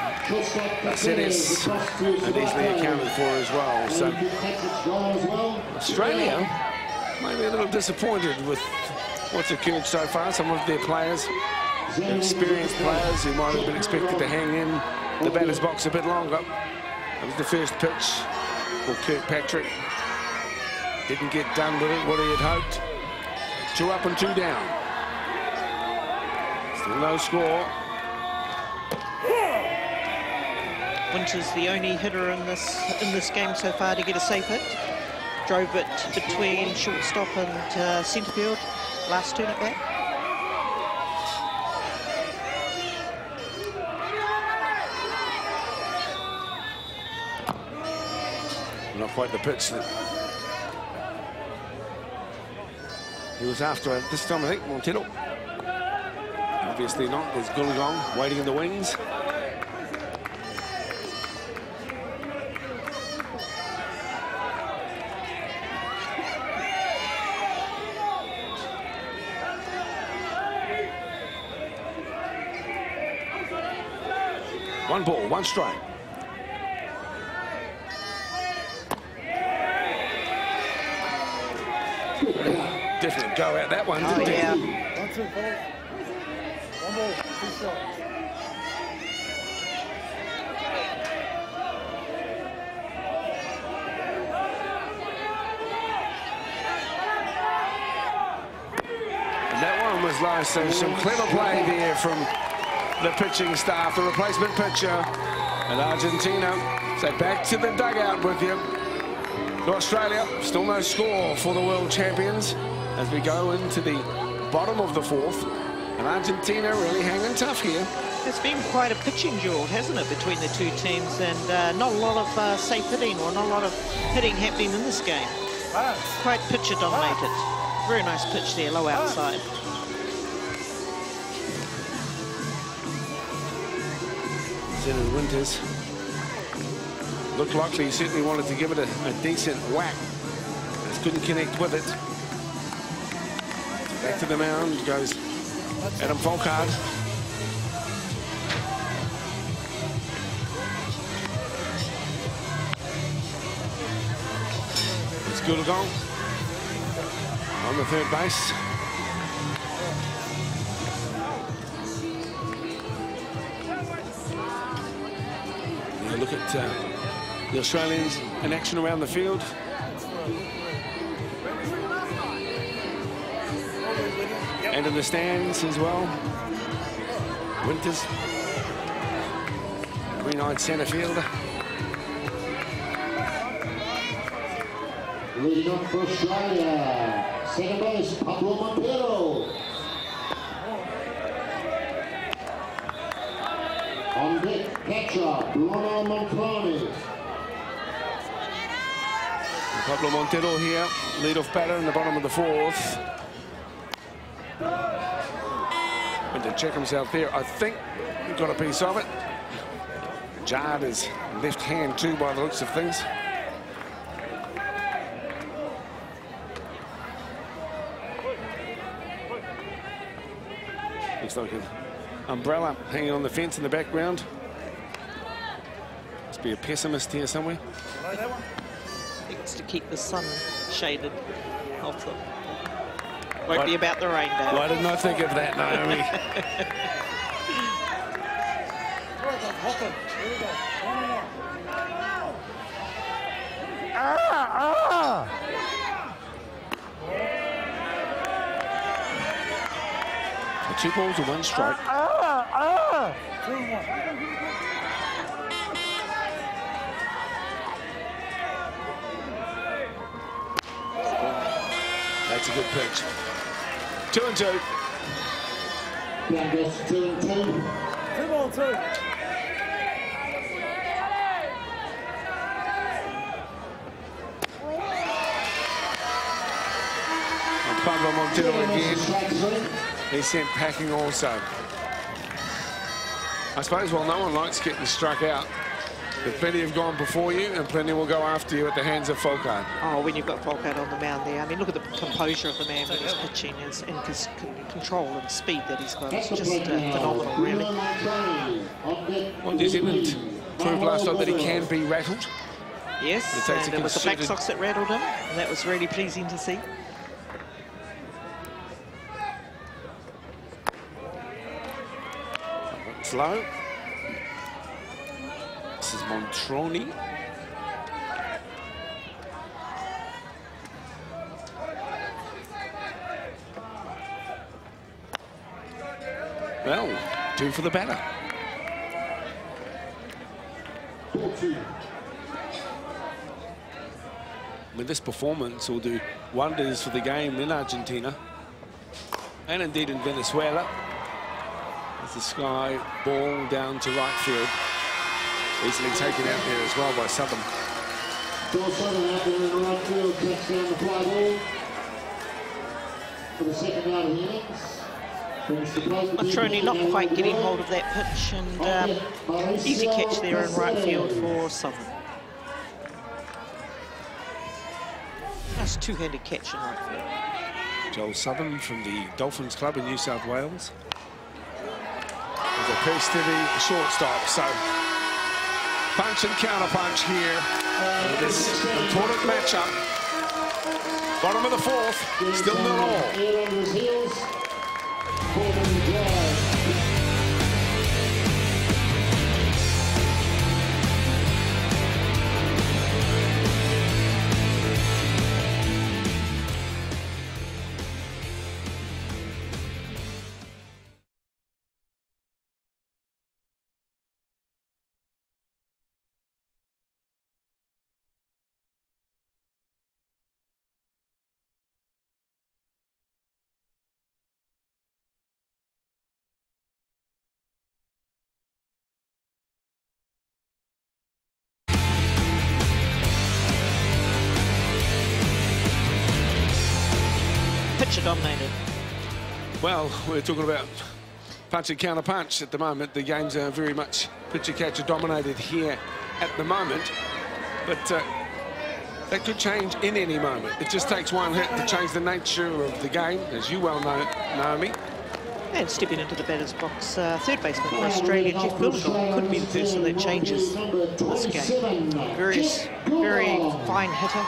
Mercedes, and easily accounted for as well. So Australia might be a little disappointed with what's occurred so far. Some of their players, experienced players who might have been expected to hang in the batter's box a bit longer. That was the first pitch for Kirkpatrick. Didn't get done with it, what he had hoped. 2 up and 2 down. Still no score. Winters the only hitter in this game so far to get a safe hit. Drove it between shortstop and centre field. Last turn at bat. Not quite the pitch that he was after at this time, I think, Montero. Obviously not. There's Goolagong waiting in the wings. One ball, one strike. Definitely go out that one, didn't yeah. it? 1, 2, 4. 1 ball, 2 strikes. And that one was nice. So some clever play there from the pitching staff, the replacement pitcher, and Argentina. So back to the dugout with you. To Australia, still no score for the world champions as we go into the bottom of the 4th. And Argentina really hanging tough here. It's been quite a pitching duel, hasn't it, between the two teams, and not a lot of safe hitting or not a lot of hitting happening in this game. Quite pitcher dominated. Very nice pitch there, low outside. Senator Winters looked like he certainly wanted to give it a decent whack. Just couldn't connect with it. Back to the mound goes Adam Folkard. It's Goolagong on the third base. Look at the Australians in action around the field. And in the stands as well. Winters, green-eyed centre fielder. Leading up for Australia, second base, Pablo Montero. On deck, catcher, Bruno Montoni. Pablo Montero here, lead-off batter in the bottom of the 4th. Went to check himself there. I think he got a piece of it. Jarred his left hand too by the looks of things. Looks like an umbrella hanging on the fence in the background. Must be a pessimist here somewhere. I think it's to keep the sun shaded off them. Won't be about the rain, Dale. Well, I did not think of that, Naomi. So 2 balls and 1 strike. 2-1. That's a good pitch. 2-2. Youngest 2-2. 2-2. And Pablo Montero again. He's sent packing also. I suppose, well, no one likes getting struck out. But plenty have gone before you, and plenty will go after you at the hands of Folkard. Oh, when you've got Folkard on the mound there, I mean, look at the composure of the man when he's pitching and his control and speed that he's got. It's just phenomenal, really. Well, New Zealand proved last time that he can be rattled. Yes, and it was the Black Sox that rattled him, and that was really pleasing to see. Slow. This is Montroni. Well, 2 for the batter. With this performance will do wonders for the game in Argentina and indeed in Venezuela. As the sky ball down to right field. Easily taken out there as well by Southern. Bill Southern out there in right field, takes down the fly ball for the second out of the innings. Montroni not quite getting hold of that pitch, and easy catch there in right field for Southern. Nice two-handed catch in right field. Joel Southern from the Dolphins Club in New South Wales. There's a piece to the shortstop, so punch and counter punch here in this important matchup. Bottom of the 4th, still 0-all. Pitcher dominated. Well, we're talking about punch and counter punch at the moment. The games are very much pitcher catcher dominated here at the moment, but that could change in any moment. It just takes one hit to change the nature of the game, as you well know, Naomi. And stepping into the batter's box, third baseman for Australia, Jeff Goolagong, could be the person that changes this game. Very fine hitter.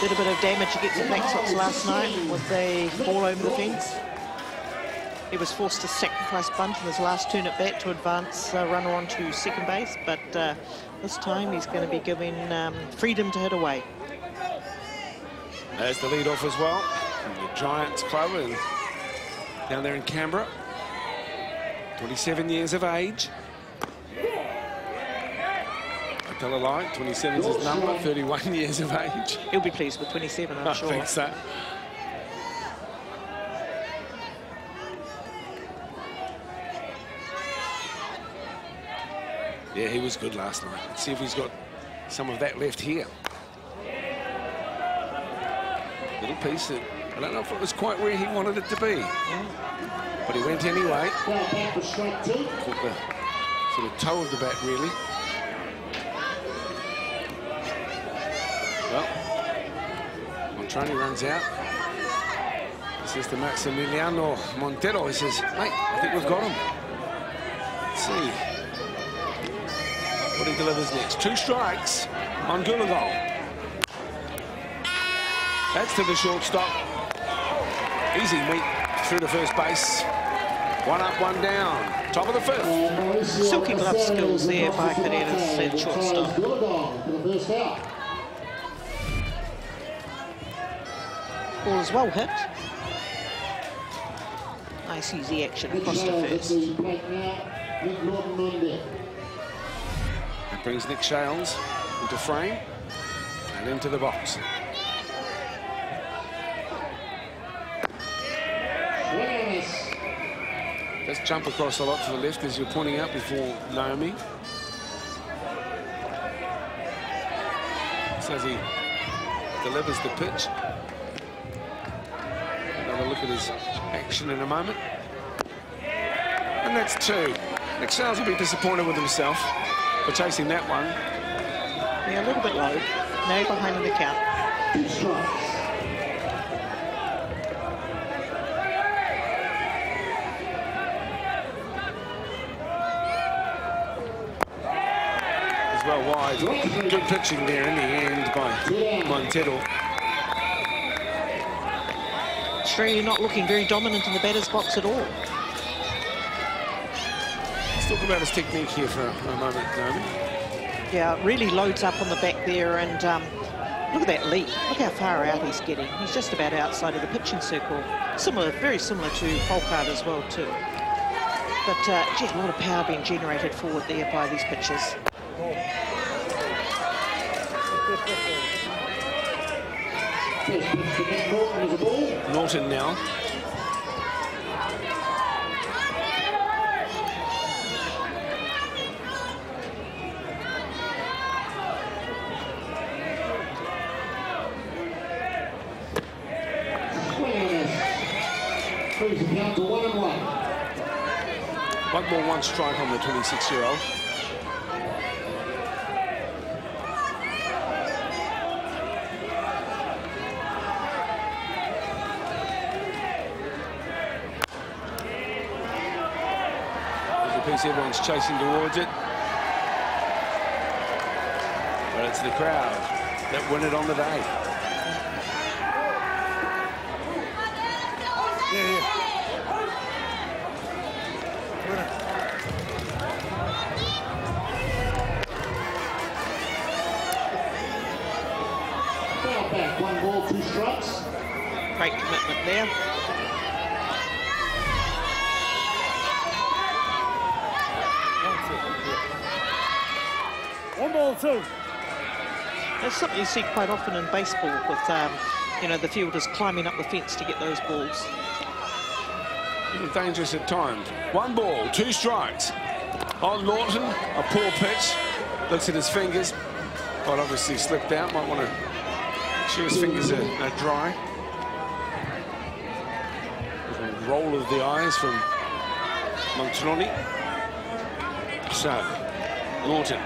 Did a bit of damage against the Black Sox last night with a ball over the fence. He was forced to sacrifice bunt in his last turn at bat to advance runner on to second base, but this time he's going to be given freedom to hit away. There's the lead off as well from the Giants Club and down there in Canberra. 27 years of age. I tell a lie, 27 is his number, 31 years of age. He'll be pleased with 27, I'm sure. I think so. Yeah, he was good last night. Let's see if he's got some of that left here. Little piece that I don't know if it was quite where he wanted it to be. Yeah. But he went anyway. Caught the sort of toe of the bat, really. Well, Montroni runs out. This is to Maximiliano Montero. He says, mate, I think we've got him. Let's see what he delivers next. 2 strikes on Goolagong. That's to the shortstop. Easy meet through to first base. 1 up, 1 down. Top of the 5th. Silky glove skills there by Carreras at shortstop. Ball is well hit. Nice easy action across to first. That brings Nick Shales into frame and into the box. Let's jump across a lot to the left, as you're pointing out before, Naomi. So as he delivers the pitch. Another look at his action in a moment. And that's 2. Nick Sales will be disappointed with himself for chasing that one. Yeah, a little bit low. Now behind in the count. 2 strikes. As well wide. Good pitching there in the end by Montero. Australia not looking very dominant in the batter's box at all. Let's talk about his technique here for a moment, Naomi. Yeah, really loads up on the back there, and look at that leap. Look how far out he's getting. He's just about outside of the pitching circle. Similar, very similar to Folkard as well too. But geez, a lot of power being generated forward there by these pitchers. Norton now. One ball, 1 strike on the 26-year-old. Everyone's chasing towards it. But it's the crowd that win it on the day. Back, 1 ball, 2 strikes. Great commitment there. One ball, 2. That's something you see quite often in baseball with, you know, the fielders climbing up the fence to get those balls. Dangerous at times. 1 ball, 2 strikes. On Norton, a poor pitch. Looks at his fingers. Well, obviously slipped out. Might want to make sure his fingers are dry. A roll of the eyes from Montroni. So, Norton.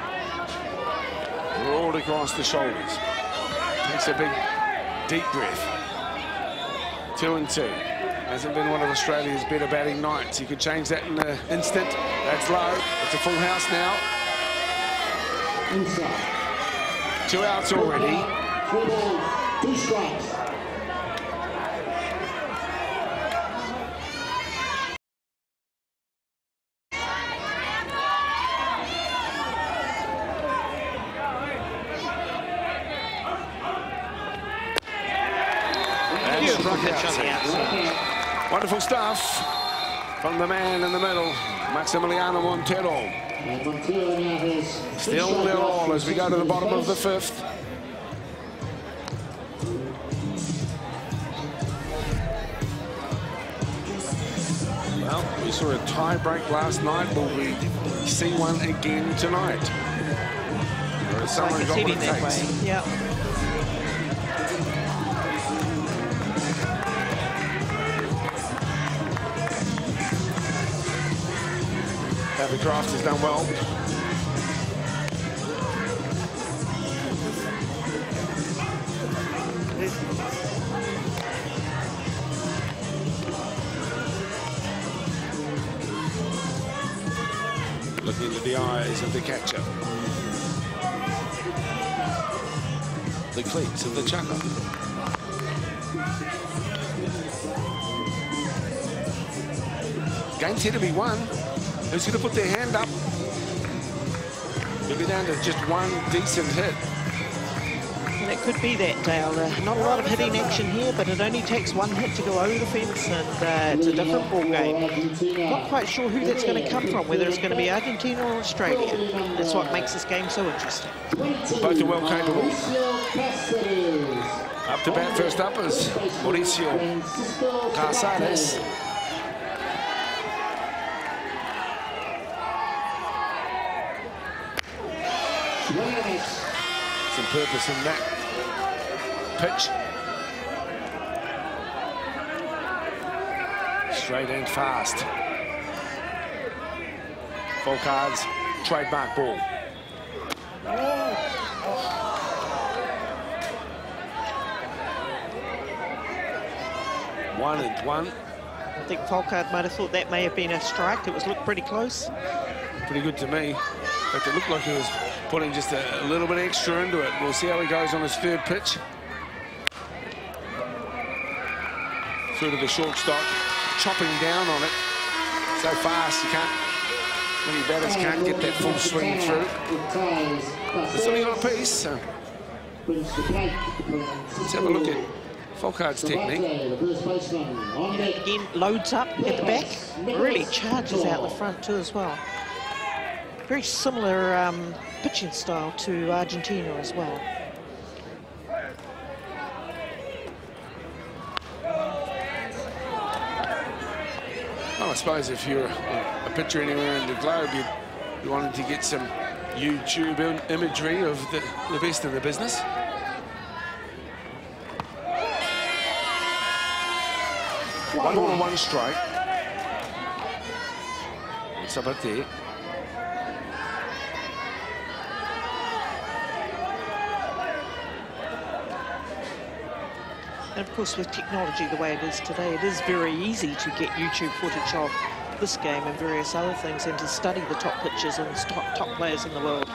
Rolled across the shoulders. Takes a big, deep breath. 2-2. Hasn't been one of Australia's better batting nights. He could change that in an instant. That's low. It's a full house now. Inside. 2 outs already. 3 balls, 2 strikes. Wonderful stuff from the man in the middle, Maximiliano Montero. Still nil all as we go to the bottom of the 5th. Well, we saw a tie break last night. Will we see one again tonight? Someone got what it takes. Yeah. The draft has done well. Looking into the eyes of the catcher. The cleats of the chucker. Game's here to be won. Who's going to put their hand up? We'll be down to just 1 decent hit. And it could be that, Dale. Not a lot of hitting action here, but it only takes 1 hit to go over the fence, and it's a different ball game. Not quite sure who that's going to come from, whether it's going to be Argentina or Australia. That's what makes this game so interesting. Both are well capable. Up to bat first up is Mauricio Casares. Some purpose in that pitch. Straight and fast. Folkard's trademark ball. 1-1. I think Folkard might have thought that may have been a strike. It looked pretty close. Pretty good to me. But it looked like he was putting just a little bit extra into it. We'll see how he goes on his third pitch. Through to the shortstop, chopping down on it. So fast, you can't, many batters can't get that full swing through. It's only on a piece, so let's have a look at Folkard's technique. Again, loads up at the back, really charges out the front too as well. Very similar pitching style to Argentina as well. Well, I suppose if you're a pitcher anywhere in the globe, you wanted to get some YouTube imagery of the best in the business. One ball and one strike. What's up there? And of course, with technology the way it is today, it is very easy to get YouTube footage of this game and various other things, and to study the top pitchers and top players in the world.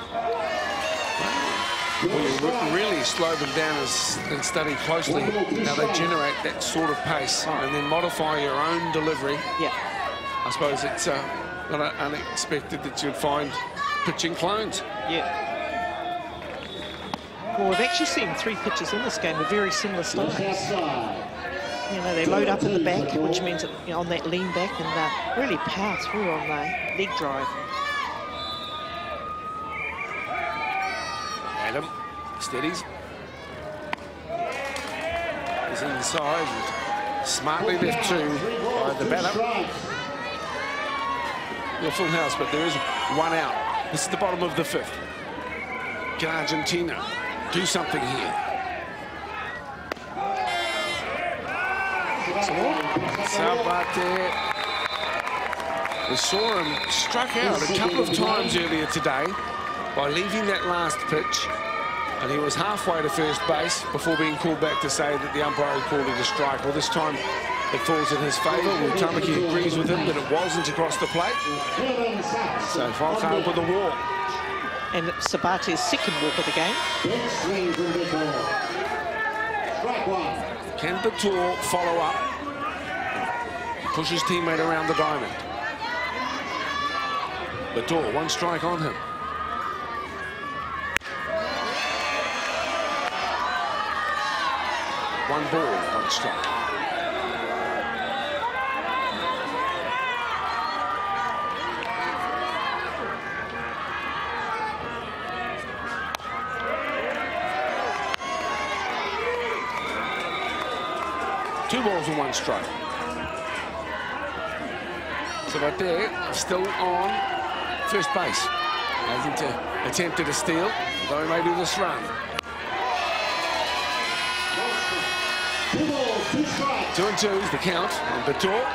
Well, you really slow them down and study closely how they generate that sort of pace, and then modify your own delivery. Yeah. I suppose it's not unexpected that you'd find pitching clones. Yeah. Well, we've actually seen three pitchers in this game with very similar styles. You know, they load up at the back, which means that, you know, on that lean back, and really power through on the leg drive. Adam steadies. He's inside and smartly left two by the batter. You're full house, but there is one out. This is the bottom of the fifth. Can Argentina do something here? Sabate. We saw him struck out a couple of times earlier today by leaving that last pitch, and he was halfway to first base before being called back to say that the umpire had called it a strike. Well, this time it falls in his favour. Well, Tamaki agrees with him that it wasn't across the plate. So Folkard with a walk. And Sabate's second walk of the game. Can Bator follow up? Push his teammate around the diamond. Bator, one strike on him. One ball, one strike. Two balls and one strike. So right there, still on first base. Hasn't attempted a steal, though he may do this run. 2-2 is the count on Bator.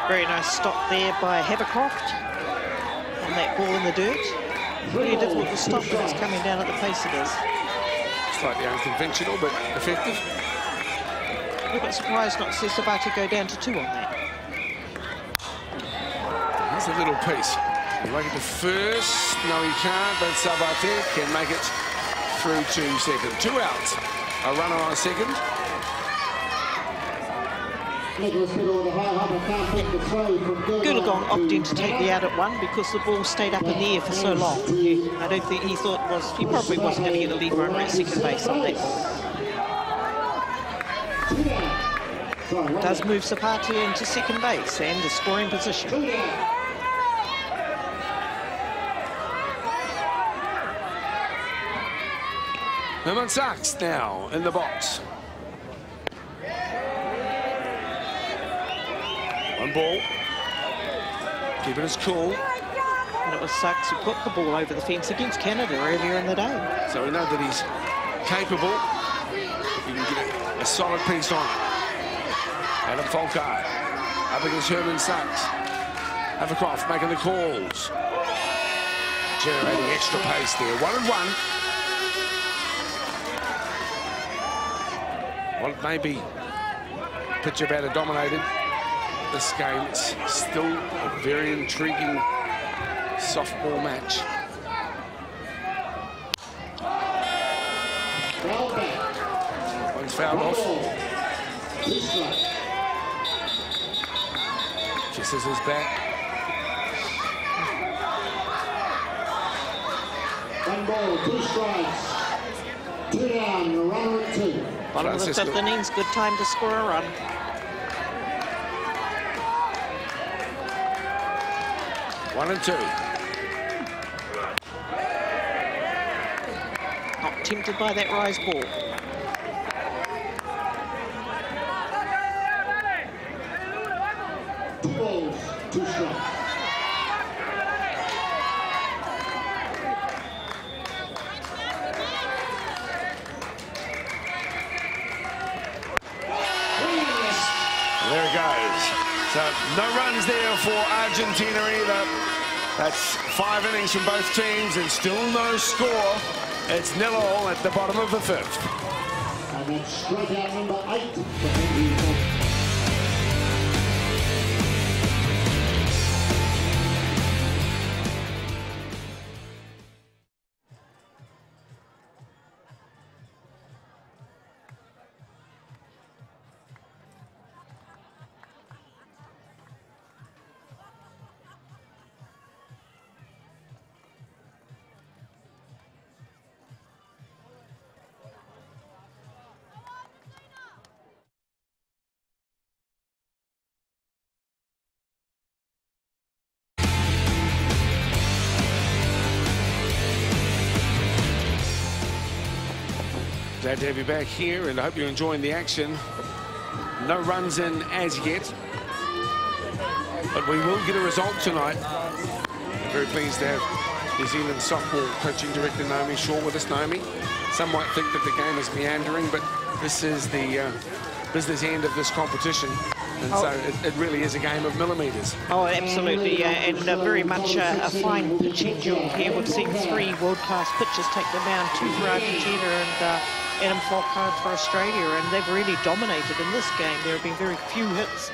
Very nice stop there by Havercroft on that ball in the dirt. Really difficult to stop when it's coming down at the pace it is. Slightly unconventional, but effective. A little bit surprised not to see Sabate go down to 2 on that. Here's a little piece. He'll make it to first. No, he can't, but Sabate can make it through to second. 2 outs. A runner on second. Goolagong opting to take the out at 1 because the ball stayed up in the air for so long. I don't think he thought he probably wasn't going to get a lead runner at second base on that ball. Does move Sabate into second base and a scoring position. Herman Sachs now in the box. One ball. Keeping us cool. And it was Sachs who put the ball over the fence against Canada earlier in the day. So we know that he's capable. You can get a solid piece on it. Adam Folkard up against Herman Sachs. Haverkoff making the calls. Generating extra pace there. 1-1. Well, it may be pitcher batter dominated this game. It's still a very intriguing softball match. One's fouled off. Kisses his bat. 1 ball, 2 strikes. 2 down, a runner at 2. Bottom of the 5th innings, good time to score a run. One and 2. Not tempted by that rise ball. Two balls, 2 strikes. There it goes. So no runs there for Argentina either. That's 5 innings from both teams and still no score. It's 0-0 at the bottom of the 5th. And that's strikeout number 8 for Henry. Glad to have you back here, and I hope you're enjoying the action. No runs in as yet, but we will get a result tonight. I'm very pleased to have New Zealand softball coaching director Naomi Shaw with us. Naomi, some might think that the game is meandering, but this is the business end of this competition, and so it really is a game of millimetres. Oh, absolutely, and very much a fine pitching duel here. We've seen 3 world-class pitchers take the mound, 2 for Argentina and Adam Folkard for Australia, and they've really dominated in this game. There have been very few hits.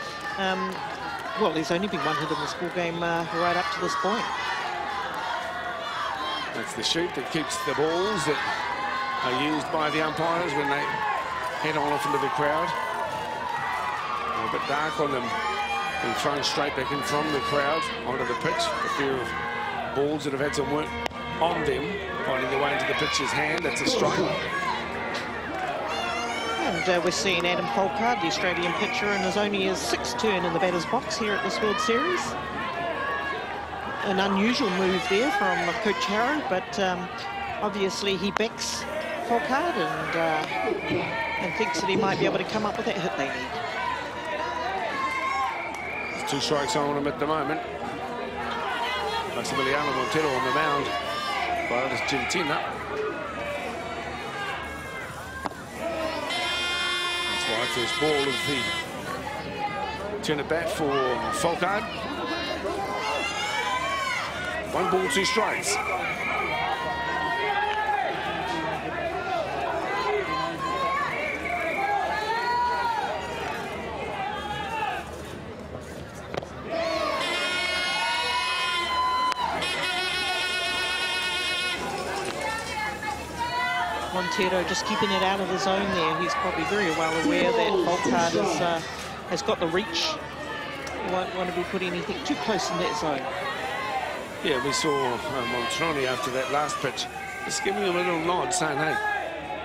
Well, there's only been 1 hit in this ball game right up to this point. That's the shoot that keeps the balls that are used by the umpires when they head on off into the crowd. A bit dark on them, being thrown straight back in from the crowd onto the pitch. A fear of balls that have had some work on them finding their way into the pitcher's hand. That's a strike. And we're seeing Adam Folkard, the Australian pitcher, in only his 6th turn in the batter's box here at this World Series. An unusual move there from Coach Harrow, but obviously he backs Folkard and thinks that he might be able to come up with that hit they need. 2 strikes on him at the moment. Maximiliano Montero on the mound for Argentina. That's why first ball of the turn at bat for Folkard. 1 ball, 2 strikes. Montero just keeping it out of the zone there. He's probably very well aware that Folkard has got the reach. He won't want to be putting anything too close in that zone. Yeah, we saw Montroni after that last pitch just giving him a little nod saying, hey,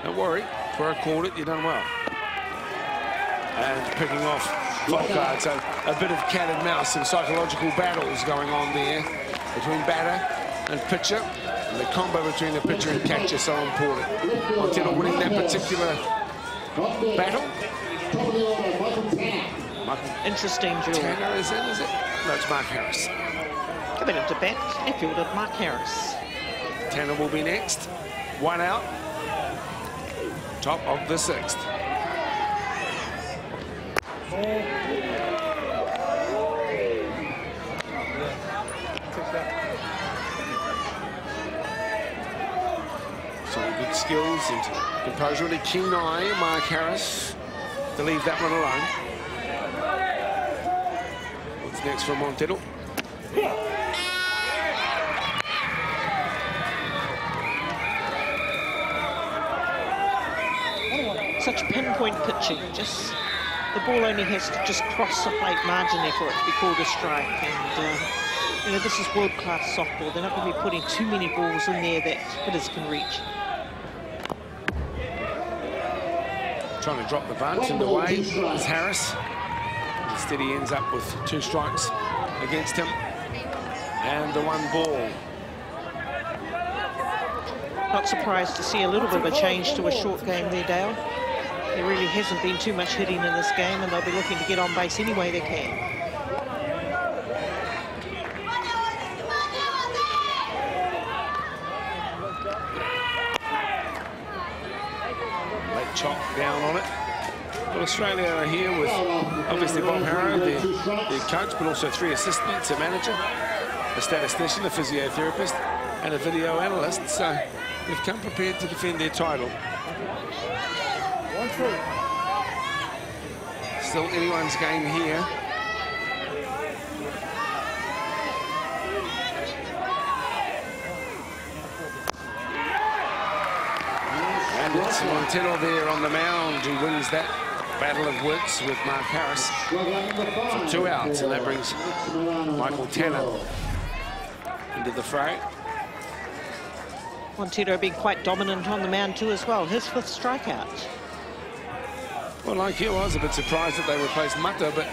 don't worry, where I called it, you've done well. And picking off Folkard, so a bit of cat and mouse, some psychological battles going on there between batter and pitcher. And the combo between the pitcher and catcher is so important. Montero winning that particular battle. Interesting duel. Tanner is in, is it? No, it's Mark Harris. Coming into bat, left fielder Mark Harris. Tanner will be next. 1 out. Top of the 6th. Some good skills and composure. Really keen eye, Mark Harris, to leave that one alone. What's next for Montero? Such pinpoint pitching, just the ball only has to just cross the plate margin there for it to be called a strike. And you know, this is world-class softball. They're not going to be putting too many balls in there that hitters can reach. Trying to drop the bunch in the way is Harris. Instead he ends up with 2 strikes against him and the 1 ball. Not surprised to see a little bit of a change to a short game there, Dale. There really hasn't been too much hitting in this game, and they'll be looking to get on base any way they can. Late chop down on it. Well, Australia are here with obviously Bob Harrow, their coach, but also 3 assistants, a manager, a statistician, a physiotherapist, and a video analyst. So they've come prepared to defend their title. Still anyone's game here. And it's Montero there on the mound who wins that battle of wits with Mark Harris for 2 outs, and that brings Michael Tanner into the fray. Montero being quite dominant on the mound too as well. His 5th strikeout. Well, like you, I was a bit surprised that they replaced Mata, but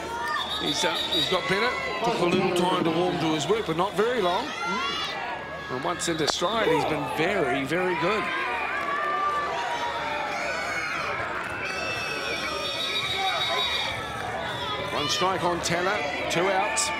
he's got better. Took a little time to warm to his work, but not very long. And once into stride, he's been very, very good. One strike on Tanner, 2 outs.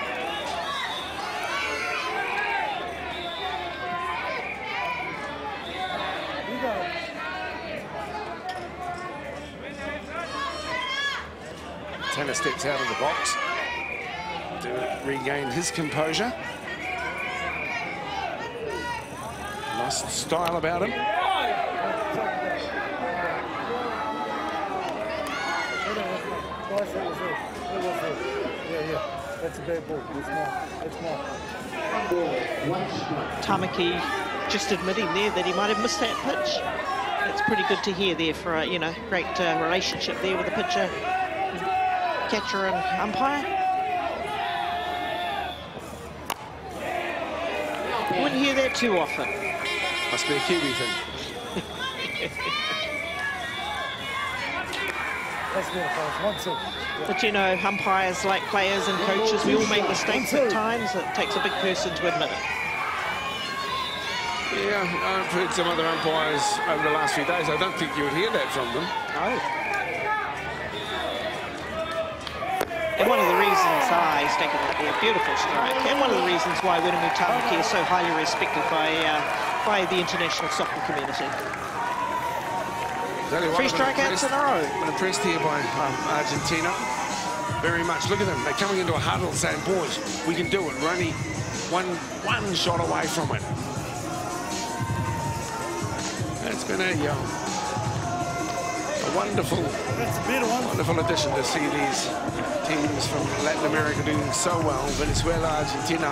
Tanner steps out of the box to regain his composure. Nice style about him. That's a bad ball. It's not. Tamaki just admitting there that he might have missed that pitch. That's pretty good to hear there for a, you know, great relationship there with the pitcher, catcher and umpire. Wouldn't hear that too often. Must be a Kiwi thing. But you know, umpires, like players and coaches, we all make mistakes at times. It takes a big person to admit it. Yeah, I've heard some other umpires over the last few days. I don't think you would hear that from them. No. And one of the reasons, he's taken that there, beautiful strike. And one of the reasons why Wiremu Tamaki is so highly respected by the international soccer community. 3 strikeouts in a row. I'm impressed here by Argentina. Very much. Look at them. They're coming into a huddle saying, boys, we can do it. We're only one shot away from it. It's been a wonderful addition to see these teams from Latin America doing so well. Venezuela, Argentina.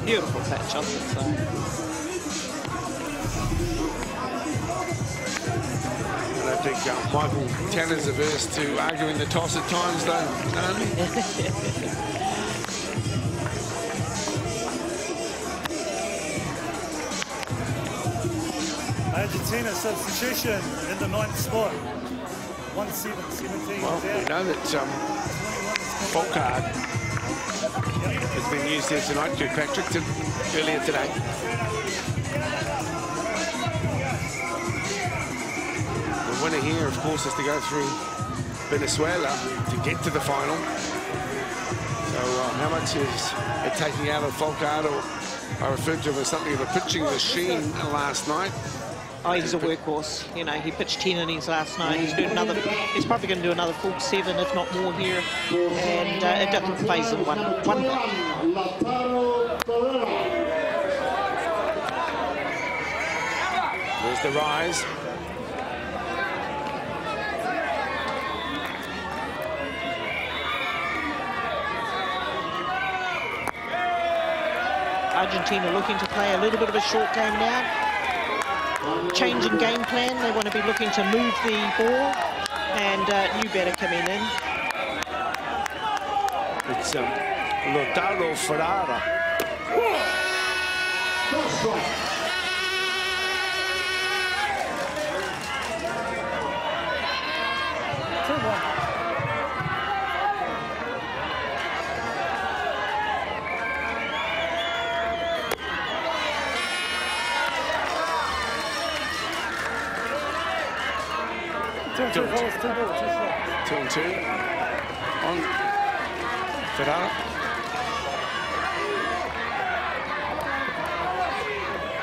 Beautiful patch, I think so. I don't think Michael Tanner's averse to arguing the toss at times, though. Argentina substitution in the 9th spot. 1-7-17. Well, we know that Folkard has been used here tonight. Kirkpatrick earlier today. The winner here, of course, has to go through Venezuela to get to the final. So how much is it taking out of Falcao? I referred to him as something of a pitching machine last night. Oh, he's a workhorse. You know, he pitched 10 innings last night. He's doing another. He's probably going to do another full 7, if not more, here. And it doesn't phase him one bit. There's the rise. Argentina looking to play a little bit of a short game now. Changing game plan. They want to be looking to move the ball, and you better coming in. It's Lautaro Ferrara. Two and two on Ferrara.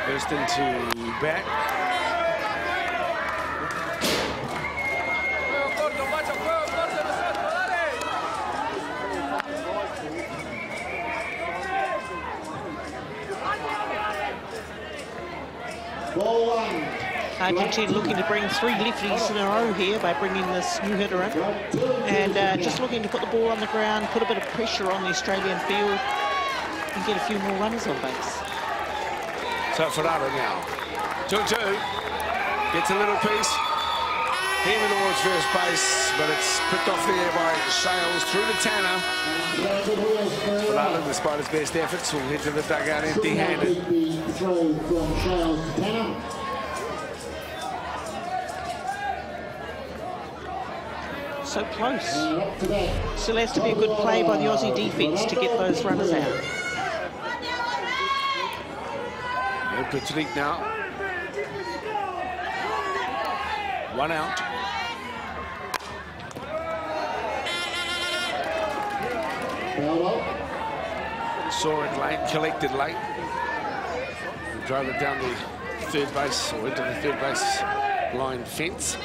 First into back. Ball one. Argentina looking to bring 3 lefties in a row here by bringing this new hitter in. And just looking to put the ball on the ground, put a bit of pressure on the Australian field, and get a few more runners on base. So Ferrara now. 2-2. Gets a little piece. Heaving towards first base, but it's picked off the air by Shales through to Tanner. Ferrara, despite his best efforts, will head to the dugout empty-handed. Throw from Shales to Tanner. So close. Still has to be a good play by the Aussie defence to get those runners out. Patrick now. 1 out. Saw it late, collected late. And drove it down the third base, or into the third base line fence.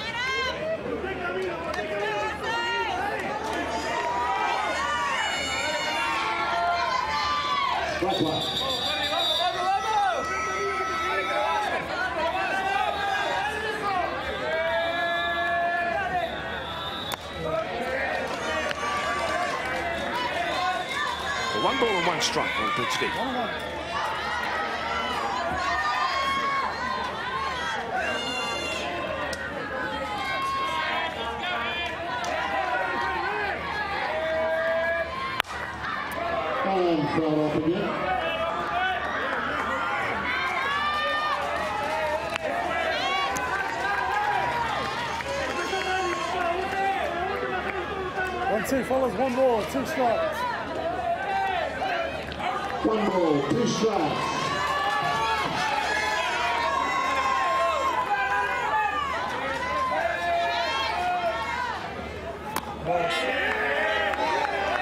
One ball and 1 strike on pitch D. And throw up again. One, two follows, 1 ball, 2 strikes. 1 ball, 2 strikes.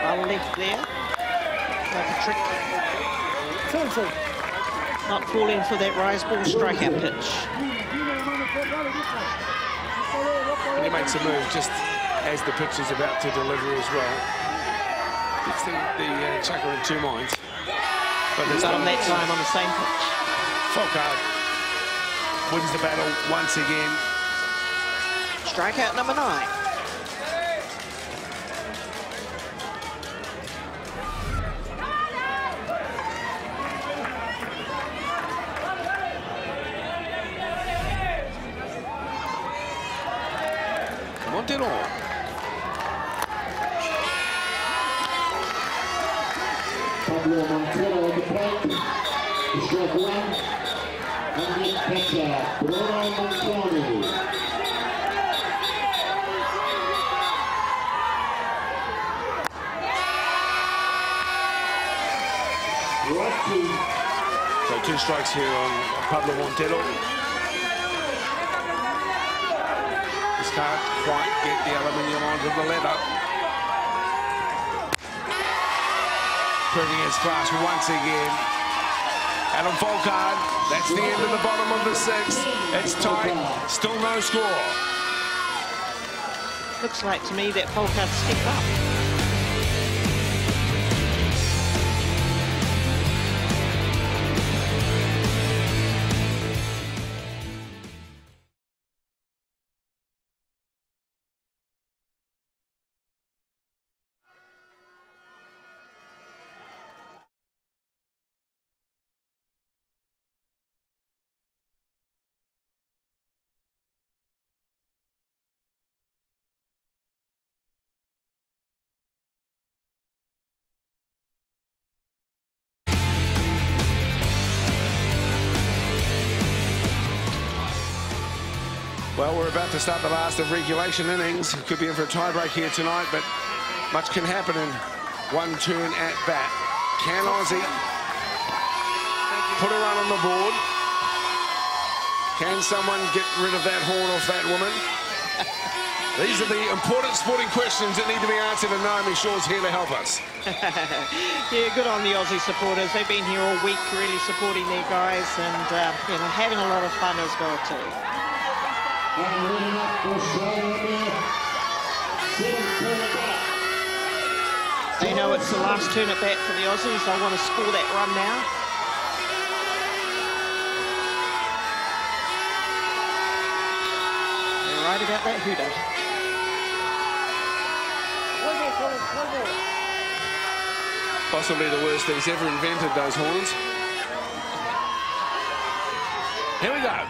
Well left there. Like a trick. 2-2. Not falling for that rise ball strikeout pitch. And he makes a move just as the pitch is about to deliver as well. Gets the chucker in 2 minds. But there's Got him that time on the same pitch. Falcao wins the battle once again. Strikeout number 9. Montero. Pablo Montero at the plate. Strike 1. And the catcher, Bruno Montoni. So 2 strikes here on Pablo Montero. This Just can't quite get the aluminium onto the leather. Proving his class once again. Adam Folkard, that's the end of the bottom of the 6th. It's tight, still no score. Looks like to me that Folkard stepped up. Well, we're about to start the last of regulation innings. Could be in for a tie-break here tonight, but much can happen in one turn at bat. Can Aussie put a run on the board? Can someone get rid of that horn off that woman? These are the important sporting questions that need to be answered, and Naomi Shaw's here to help us. Yeah, good on the Aussie supporters. They've been here all week really supporting their guys and you know, having a lot of fun as well too. They know it's the last turn at bat for the Aussies. They want to score that run now. They're right about that hooter. Possibly the worst things ever invented, those horns. Here we go.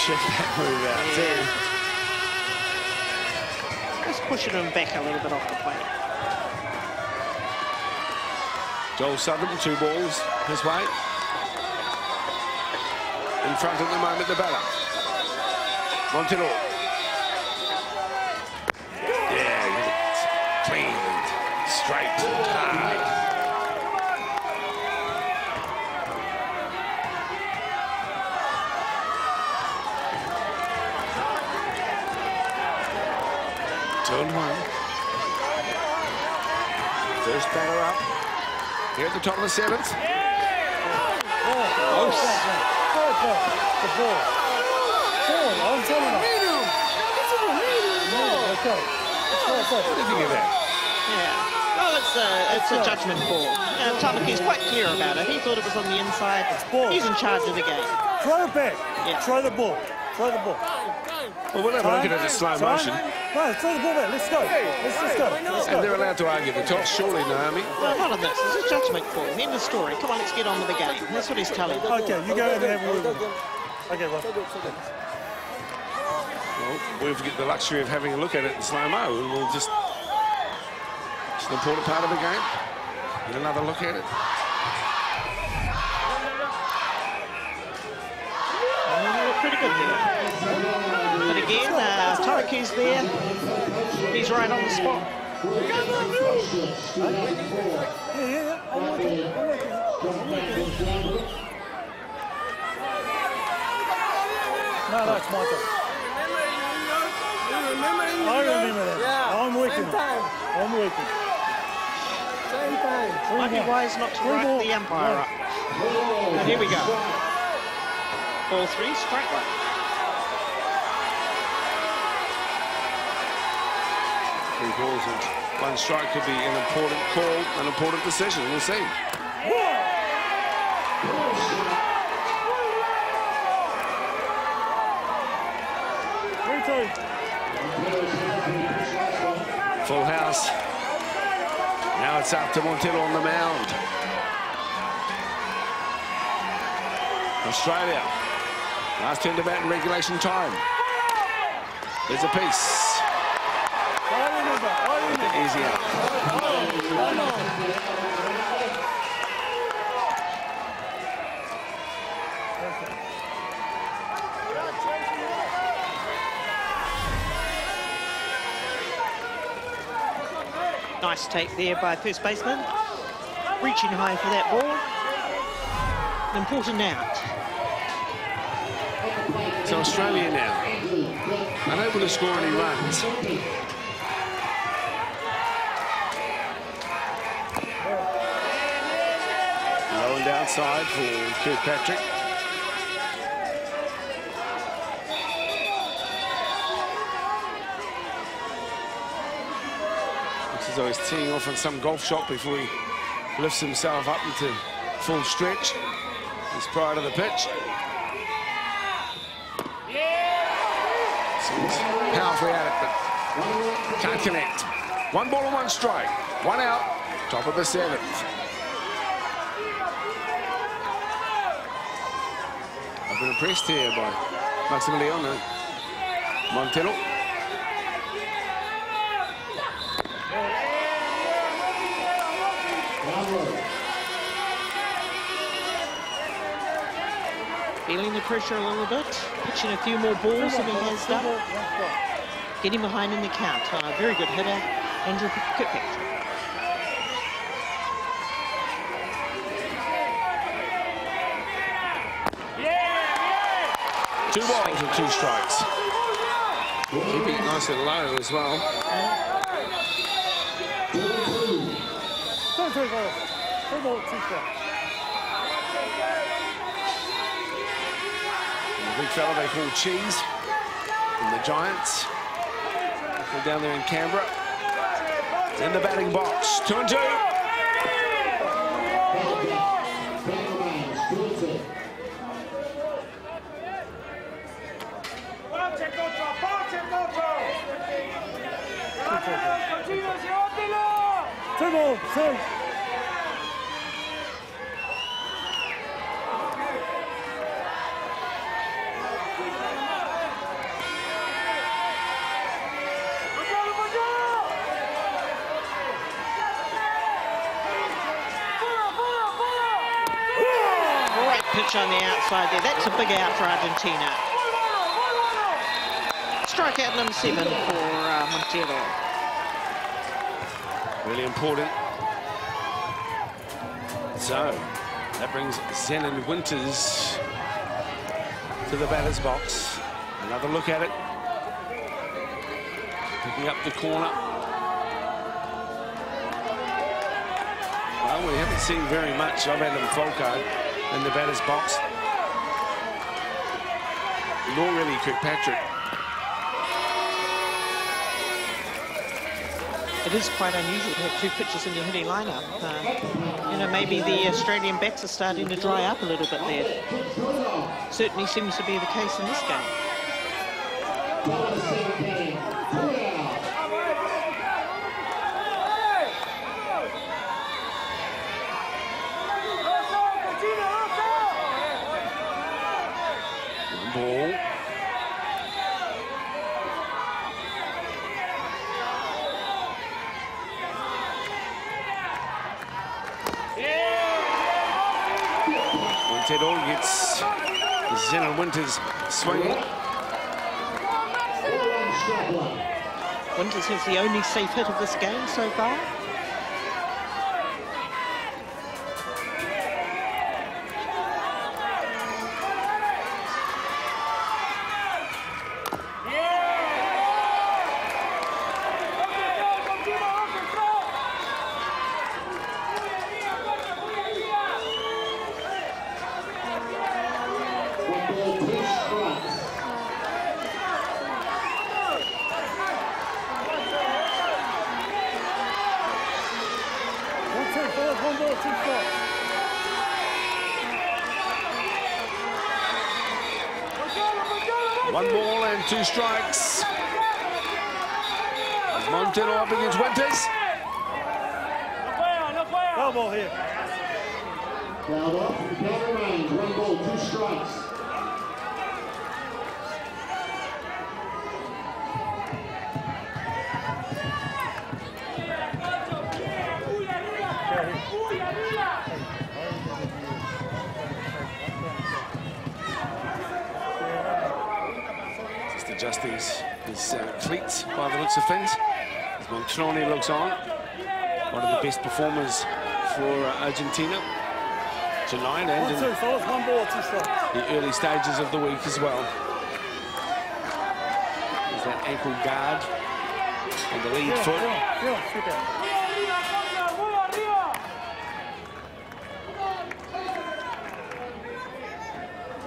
Check that move out, too. Just pushing him back a little bit off the plate. Joel Sutherland, 2 balls his way. In front at the moment, the batter. Montillo. Yeah, clean and straight and hard. Zone 1. First batter up. Here at the top of the 7th. Close. The ball. I'm telling you. Okay. What do you think of that? Yeah. Well, it's a judgment call. Tamaki's quite clear about it. He thought it was on the inside. He's in charge of the game. Throw it back. Yeah. Throw the ball. Throw the ball. Well, we'll have a look at it in slow motion. No, throw the ball back. Let's go. Let's just go. Let's go. And they're allowed to argue the toss, surely, Naomi. Well, none of this. It's a judgment call. End of story. Come on, let's get on with the game. That's what he's telling them. Okay, you go ahead and have a word with him. Okay, Rob. Well, we'll get the luxury of having a look at it in slow-mo, and we'll just... It's an important part of the game. Get another look at it. Pretty good there. But again, Tamaki's there. He's right on the spot. Yeah. I'm working. No, it's my turn. I remember that. Yeah. I'm working. I'm working. Same time. Might be wise not to write the umpire up. But here we go. Ball 3, strike 1. Three balls and 1 strike could be an important call, an important decision. We'll see. Full house. Now it's up to Montillo on the mound. Australia. Last turn to bat in regulation time. There's a piece. Easy out. Nice take there by first baseman. Reaching high for that ball. An important out. So Australia now, unable to score any runs. Low and downside for Kirkpatrick. Looks as though he's teeing off on some golf shot before he lifts himself up into full stretch. He's prior to the pitch. So he's powerfully at it, but can't connect. 1 ball and 1 strike. 1 out, top of the 7th. I've been impressed here by Maximiliano Montero. Feeling the pressure a little bit, pitching a few more balls than he has done. Getting behind in the count. Very good hitter, Andrew Kirkpatrick. 2 balls and 2 strikes. Keeping it nice and low as well. 2 balls, 2 strikes. The big fella they call Cheese from the Giants. They're down there in Canberra. In the batting box, 2 and 2. Pitch on the outside there. That's a big out for Argentina. Strikeout number 7 for Montero. Really important. So, that brings Zenon Winters to the batter's box. Another look at it. Picking up the corner. Well, we haven't seen very much of Adam Folkard in the batter's box. Nor really Kirkpatrick. It is quite unusual to have 2 pitchers in your hitting lineup. You know, maybe the Australian bats are starting to dry up a little bit there. Certainly seems to be the case in this game. Ball. Montero gets Zenon Winters swinging. Winters has the only safe hit of this game so far. One ball and 2 strikes. Montero up against Winters. Foul ball here. Fouled off, the count remains. 1 ball, 2 strikes. Adjusting his cleats by the looks of things. As Montroni looks on. one of the best performers for Argentina tonight and in the early stages of the week as well. There's that ankle guard on the lead foot.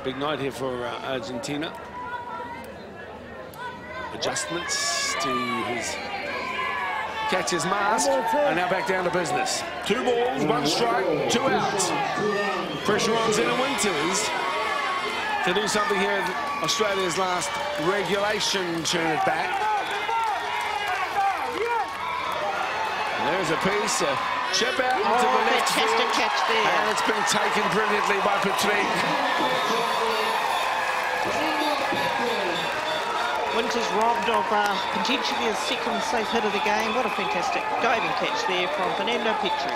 Big night here for Argentina. Adjustments to his catcher's mask, and now back down to business. 2 balls, 1 strike, 2 outs. Pressure on Zena Winters to do something here at Australia's last regulation, turn it back. And there's a piece, a chip out into the left fantastic field. catch there. And it's been taken brilliantly by Patrick. Winters robbed of potentially his second safe hit of the game. What a fantastic diving catch there from Fernando Petri.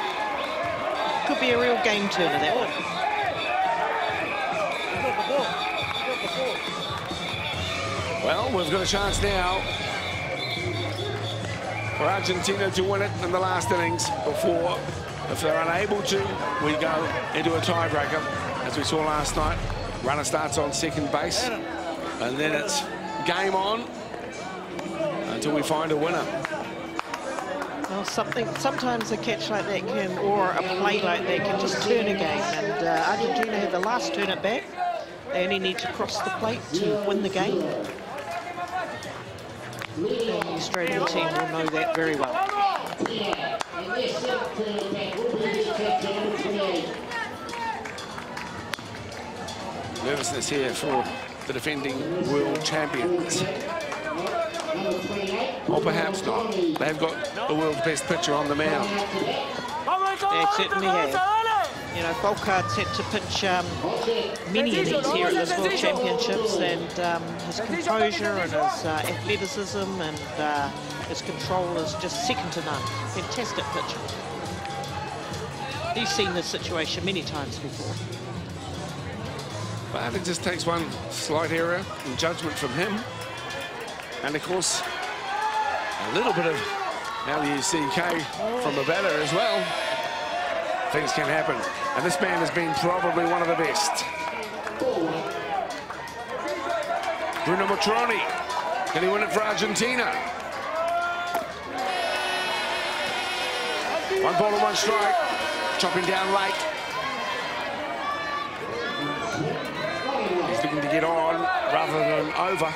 Could be a real game turner, that one. Well, we've got a chance now for Argentina to win it in the last innings before, if they're unable to, we go into a tiebreaker, as we saw last night. Runner starts on second base, and then it's game on until we find a winner. Well, sometimes a catch like that can, or a play like that can just turn a game, and Argentina had the last turn it back. They only need to cross the plate to win the game. And the Australian team will know that very well. Nervousness here for the defending world champions. Or perhaps not. They've got the world's best pitcher on the mound. They certainly have. You know, Volkard's had to pitch many innings here at this World Championships, and his composure and his athleticism and his control is just second to none. Fantastic pitcher. He's seen this situation many times before. But it just takes one slight error in judgment from him. And of course, a little bit of LUCK from a batter as well. Things can happen. And this man has been probably one of the best. Bruno Matroni. Can he win it for Argentina? 1 ball and 1 strike. Chopping down late. He's looking to get on rather than over.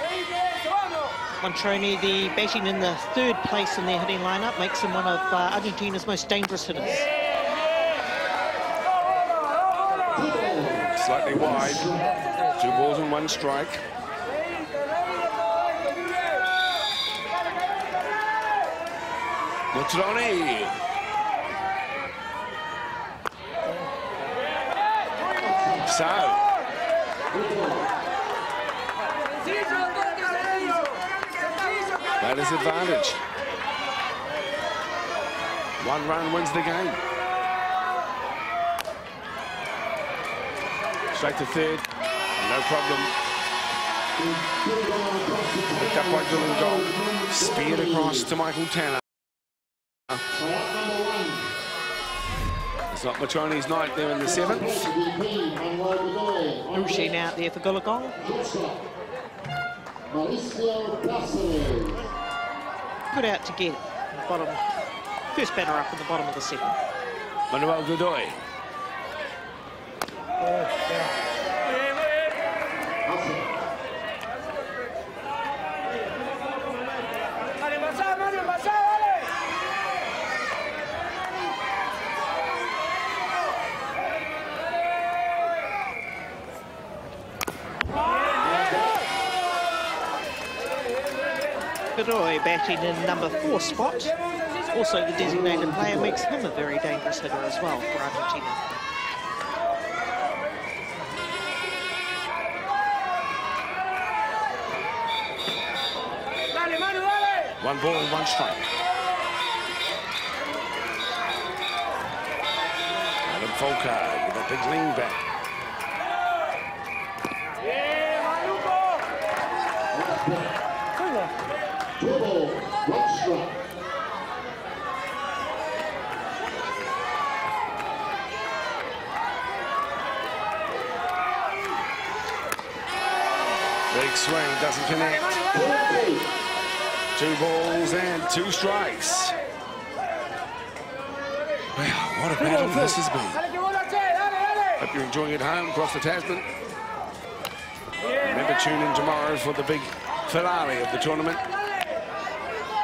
Matroni, the batting in the 3rd place in their hitting lineup, makes him one of Argentina's most dangerous hitters. Slightly wide. 2 balls and 1 strike. Matroni. So. That is advantage. 1 run wins the game. Straight to 3rd, no problem. Picked up by Dylan Gold. Speared across to Michael Tanner. It's not Matroni's night there in the 7th. Rushing out there for Goolagong. Good out to get bottom. First batter up in the bottom of the 7th. Manuel Godoy. Godoy batting in number 4 spot. Also the designated player makes him a very dangerous hitter as well for Argentina. One ball and 1 strike. Adam Volkard with a big lean back. Big swing, doesn't connect. 2 balls and 2 strikes. Wow, what a battle this has been. Hope you're enjoying it home across the Tasman. Remember, tune in tomorrow for the big finale of the tournament.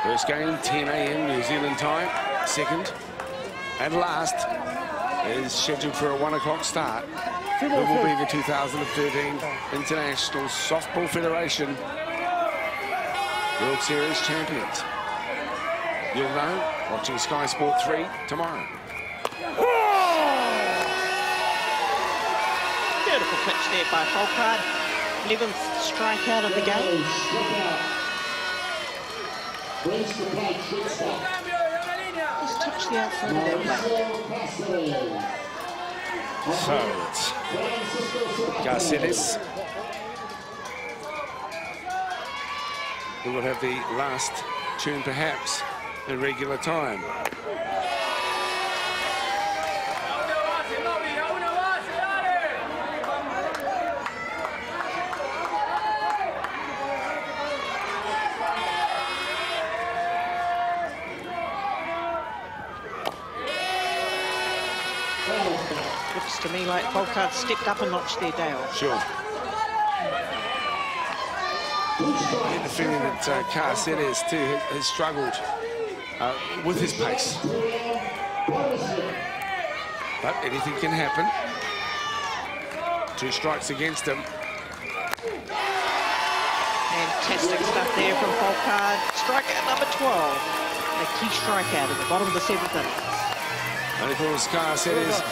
First game, 10 a.m. New Zealand time. Second and last is scheduled for a 1 o'clock start. Who will be the 2013 International Softball Federation World Series champions? You'll know watching Sky Sport 3 tomorrow. Beautiful pitch there by Folkard. 11th strikeout of the game. Just touch the outside of that plate. So it's Garcetis who will have the last tune perhaps in regular time. Looks to me like Folkard stepped up a notch there, Dale. Sure. I get the feeling that Garcetis too has struggled with his pace. But anything can happen. 2 strikes against him. Fantastic stuff there from Folkard. Strikeout number 12. A key strikeout at the bottom of the 7th inning. And of course, Garcetis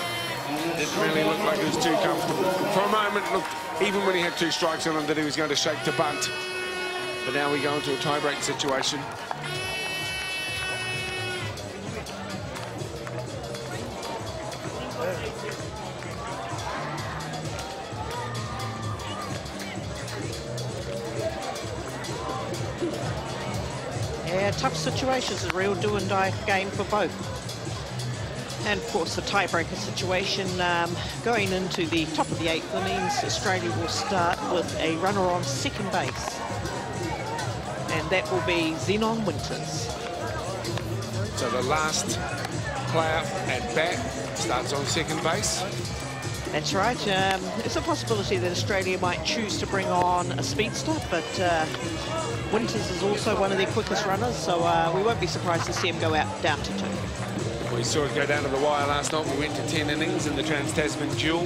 didn't really look like he was too comfortable. For a moment, looked, even when he had 2 strikes on him, that he was going to shake to bunt. But now we go into a tie-break situation. Yeah, tough situations, a real do-and-die game for both. And of course, the tiebreaker situation going into the top of the 8th innings. Australia will start with a runner on second base, and that will be Zenon Winters. So the last player at bat starts on second base. That's right. It's a possibility that Australia might choose to bring on a speedster, but Winters is also one of their quickest runners, so we won't be surprised to see him go out down to 2. We saw it go down to the wire last night. We went to 10 innings in the Trans-Tasman duel.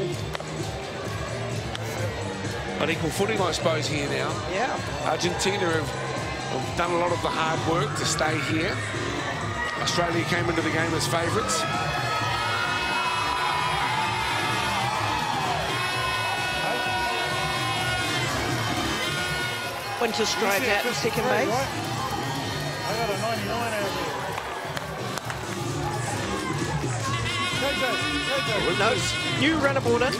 On equal footing, I suppose, here now. Yeah. Argentina have done a lot of the hard work to stay here. Australia came into the game as favourites. Winters strike out in second base. I got a 99 out there. No, new runner brought in.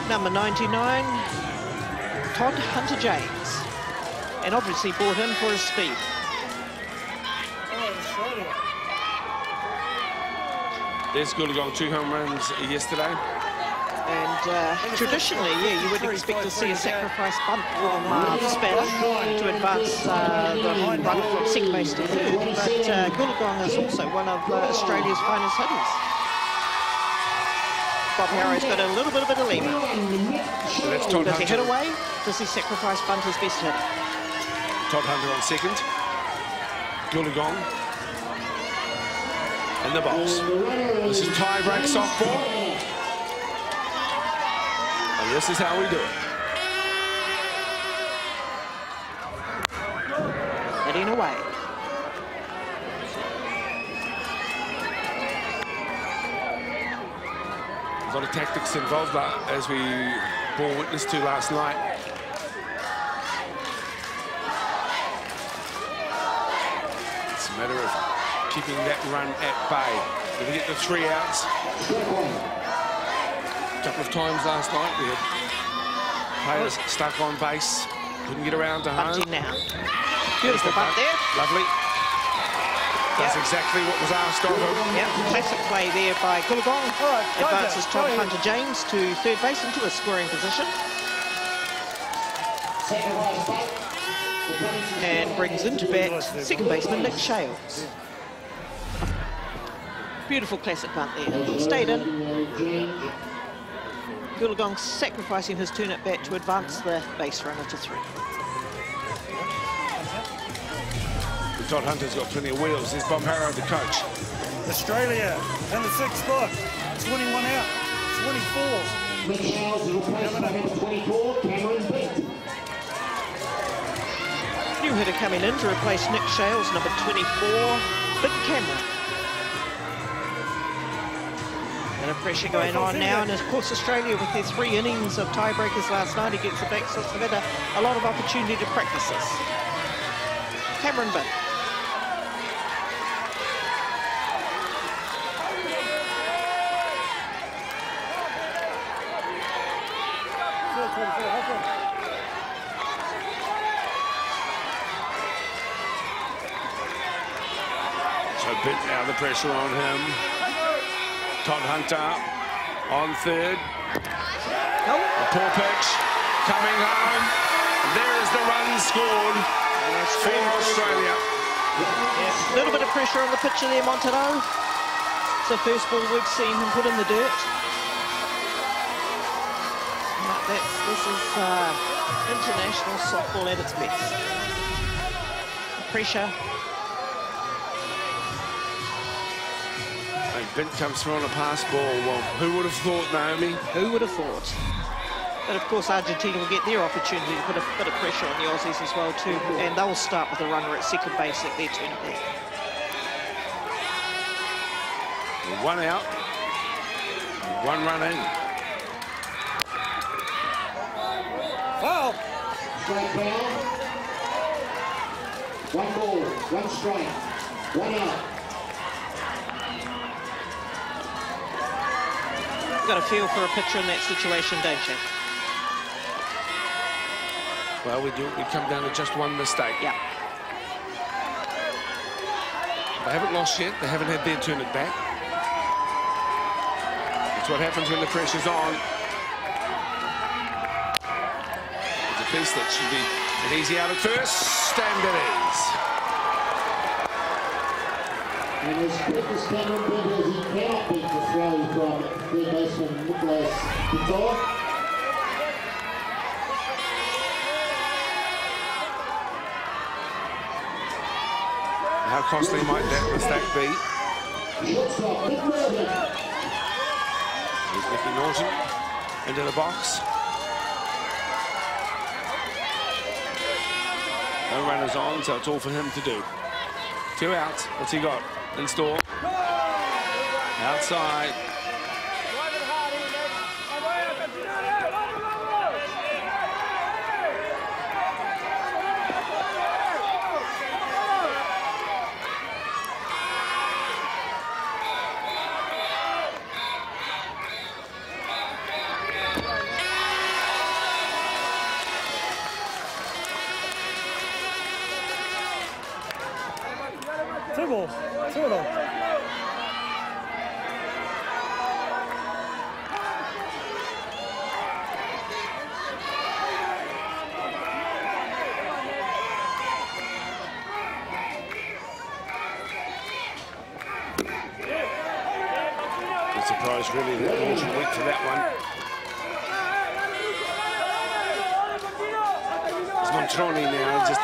Number 99, Todd Hunter-James. And obviously brought in for his speed. There's Goolagong, 2 home runs yesterday. And traditionally, yeah, you would expect to see a sacrifice bunt from the Spanish to advance the run from second base to third. But Goolagong is also one of Australia's finest hitters. Bob Harrow's got a little bit of a dilemma. So that's Todd Does he hit Hunter. away? Does he sacrifice bunt his best hitter? Todd Hunter on second. Goolagong in the box. This is tie-break softball. And this is how we do it. Heading away. A lot of tactics involved, as we bore witness to last night. It's a matter of keeping that run at bay. Did we get the 3 outs? A couple of times last night we had players stuck on base, couldn't get around to home. Bunting now. Beautiful bunt there. Lovely. That's exactly what was asked of him. Yeah, classic play there by Goolagong. Advances Todd Hunter-James to third base into a scoring position. And brings into bat second baseman Nick Shales. Beautiful classic bunt there. Stayed in. Goolagong sacrificing his turn at bat to advance the base runner to 3. Todd Hunter's got plenty of wheels. There's Bob Harrow, the coach. Australia in the 6th spot. 21 out. 24. Nick Shales is replaced by number 24, Cameron Bent. New hitter coming in to replace Nick Shales, number 24, Big Cameron. A bit of pressure going on now, and of course Australia with their 3 innings of tiebreakers last night against the Black Sox have had a lot of opportunity to practice this. Cameron Bent. So Bent now the pressure on him. Todd Hunter on third. Oh. A poor pitch coming home. There is the run scored for Australia. Yeah, a little bit of pressure on the pitcher there, Montero. It's the first ball we've seen him put in the dirt. This is international softball at its best. The pressure. And Bent comes through on a pass ball. Well, who would have thought, Naomi? Who would have thought? But of course, Argentina will get their opportunity to put a bit of pressure on the Aussies as well too, and they'll start with a runner at second base at their turn at bat. 1 out, 1 run in. Foul. Strike down. 1 ball, 1 strike, 1 out. You've got a feel for a pitcher in that situation, don't you? Well, we come down to just 1 mistake. Yeah. They haven't lost yet. They haven't had their turn at bat. That's what happens when the pressure's on. It's a piece that should be an easy out at first, and it is. And as quick as Cameron Bent is, he cannot beat the throw from third baseman Nicholas Victor. How costly might that mistake be? Shortstop, Nick Norton. Here's Nicky Norton into the box. No runners on, so it's all for him to do. 2 outs. What's he got in store? Outside. Two balls. 2 of them. I'm surprised really that Norton went for that one. It's Montroni now, just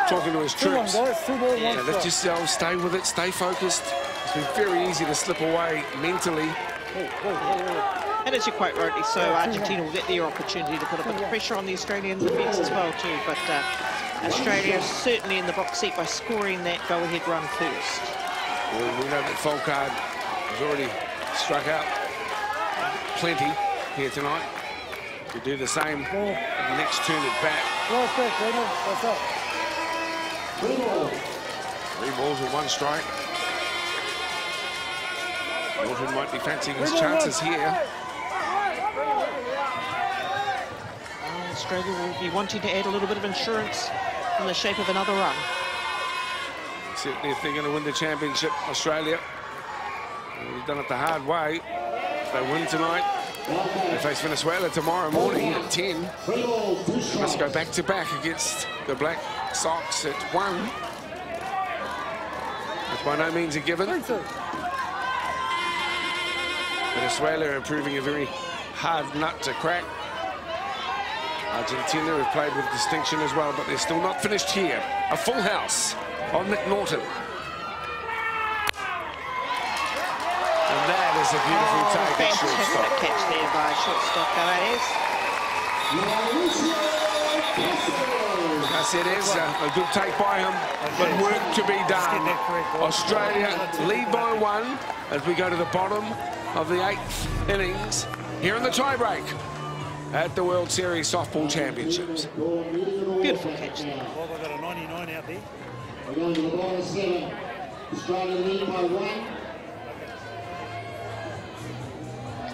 talking to his 2-1, troops. guys. 2 balls, 1 Yeah, lift strike. yourselves, stay with it, stay focused. It's been very easy to slip away mentally. And as you quite rightly so, Argentina will get their opportunity to put a bit of pressure on the Australian defence as well too, but Australia is certainly in the box seat by scoring that go-ahead run first. Well, we know that Folkard has already struck out plenty here tonight. We do the same at the next turn at bat. Last back, Reynolds. What's up? 3 balls. 3 balls with 1 strike. Norton might be fancying his chances here. Australia will be wanting to add a little bit of insurance in the shape of another run. Certainly if they're going to win the championship, Australia. They've done it the hard way. If they win tonight, they face Venezuela tomorrow morning at 10. They must go back-to-back against the Black Sox at 1. It's by no means a given. Venezuela are proving a very hard nut to crack. Argentina have played with distinction as well, but they're still not finished here. A full house on Nick Norton. And that is a beautiful take at shortstop. Catch there by shortstop Gavares. Yes, it is a good take by him, but work to be done. Australia lead by 1 as we go to the bottom of the 8th innings here in the tiebreak at the World Series Softball Championships. Beautiful catch there. Well, we've got a 99 out there. We're going to the bottom 7. Australia lead by 1.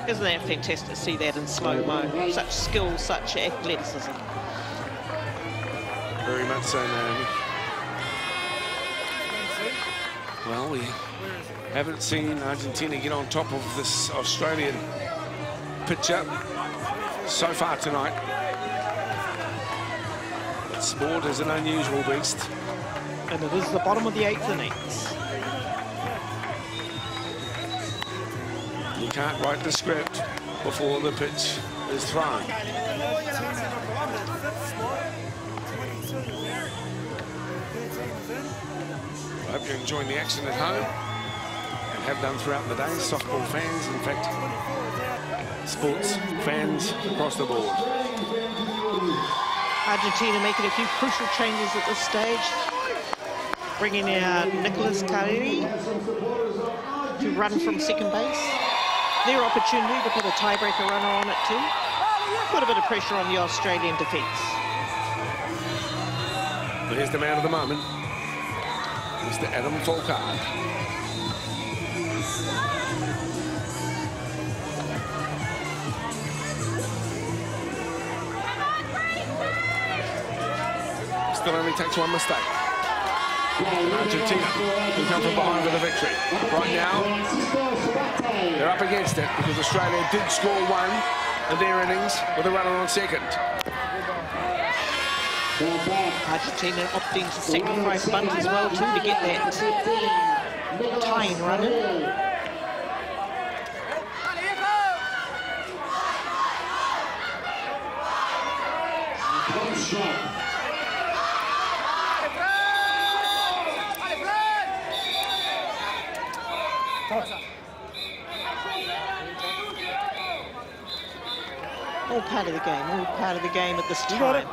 Isn't that fantastic to see that in slow-mo? Such skill, such athleticism. Very much so, Naomi. Well, we haven't seen Argentina get on top of this Australian pitcher so far tonight. But sport is an unusual beast. And it is the bottom of the 8th innings. You can't write the script before the pitch is thrown. I hope you're enjoying the action at home and have done throughout the day. Softball fans, in fact, sports fans across the board. Argentina making a few crucial changes at this stage. Bringing out Nicholas Carey to run from second base. Their opportunity to put a tiebreaker runner on it too. Put a bit of pressure on the Australian defence. But here's the man of the moment, Mr. Adam Folkard. Still only takes one mistake. Argentina can come from behind with a victory. Right now, they're up against it because Australia did score 1 in their innings with a runner on second. Argentina opting to sacrifice bunt as well too to get that tying run in. All part of the game, all part of the game at this time.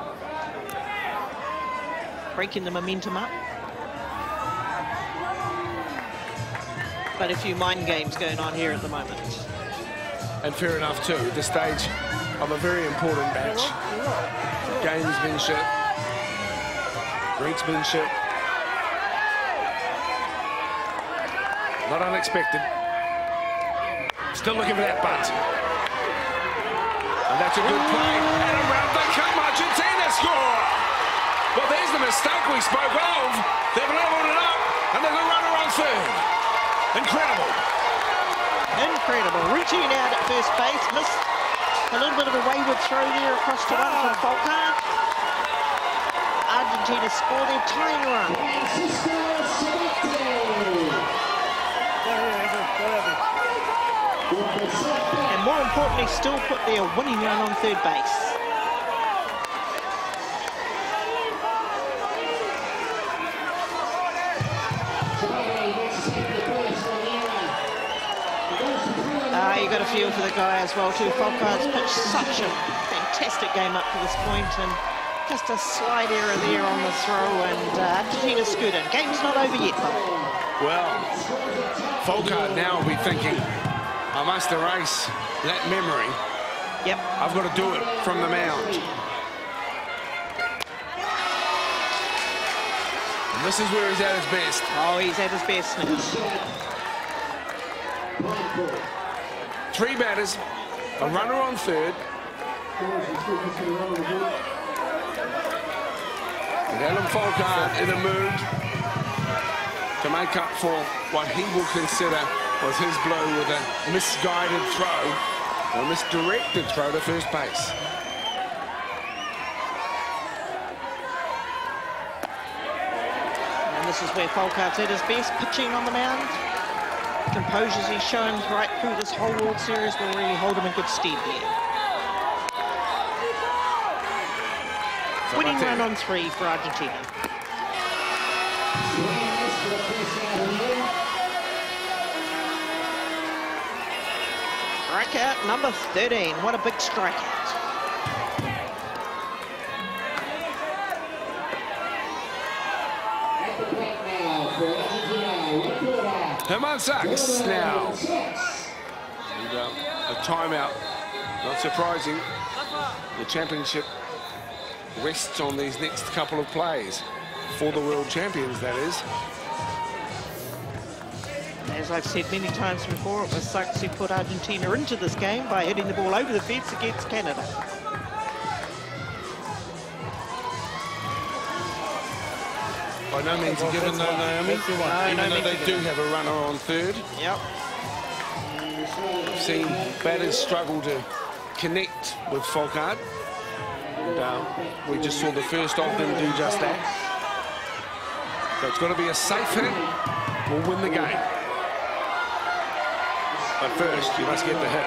Breaking the momentum up. But a few mind games going on here at the moment. And fair enough too, at this stage of a very important match. Gamesmanship, greensmanship. Not unexpected. Still looking for that bunt. And that's a good play. And around they come, Argentina score! Well, there's the mistake we spoke of. They've leveled it up, and there's a runner on third. Incredible. Incredible. Reaching out at first base, missed a little bit of a wayward throw there across the run from Folkard. Argentina score their tying run. And more importantly, still put their winning run on third base. You got a feel for the guy as well too. Folkard's pitched such a fantastic game up to this point, and just a slight error there on the throw, and Argentina scored in. Game's not over yet, though. Well, Folkard now will be thinking, I must erase that memory. Yep. I've got to do it from the mound. And this is where he's at his best. Oh, he's at his best now. 3 batters, a runner on third. And Adam Folkard in a mood. to make up for what he will consider was his blow with a misguided throw, or a misdirected throw to first base. And this is where Folkard's at his best, pitching on the mound. Composures he's shown right through this whole World Series will really hold him in good stead here. Winning run on 3 for Argentina. Strikeout number 13. What a big strikeout. Herman Sachs now. And, a timeout. Not surprising. The championship rests on these next couple of plays. For the world champions, that is. As I've said many times before, it was Sachs who put Argentina into this game by hitting the ball over the fence against Canada. By no means a given, though, Naomi. Even though they do have a runner on third. Yep. We've seen batters struggle to connect with Folkard. And we just saw the first of them do just that. So it's got to be a safe hit. We'll win the game. But first, you must get the hit.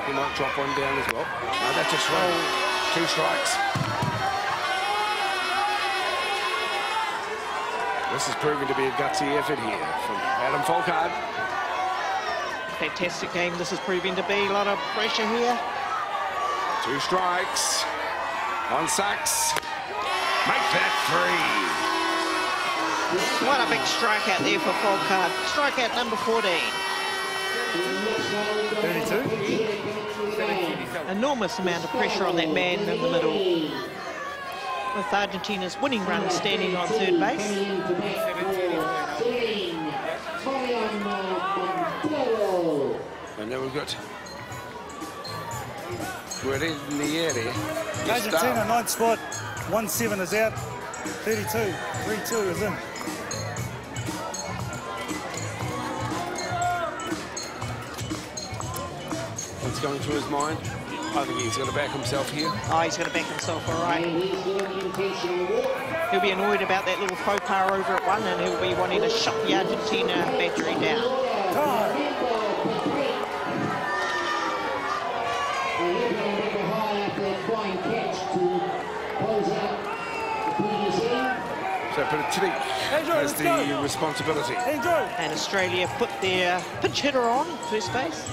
He might drop one down as well. No, that's a swing. 2 strikes. This is proving to be a gutsy effort here from Adam Folkard. Fantastic game this is proving to be. A lot of pressure here. 2 strikes. On Sachs. Make that 3. What a big strikeout there for Folkard. Strikeout number 14. 32. Enormous amount of pressure on that man in the middle. With Argentina's winning run standing on third base. And then we've got Guerrero in the area. Argentina, 9th spot. 1-7 is out. 32. 3-2 is in. What's going through his mind? I think he's going to back himself here. Oh, he's going to back himself, all right. He'll be annoyed about that little faux pas over at 1, and he'll be wanting to shut the Argentina battery down. So Patrick has the responsibility. And Australia put their pinch hitter on first base.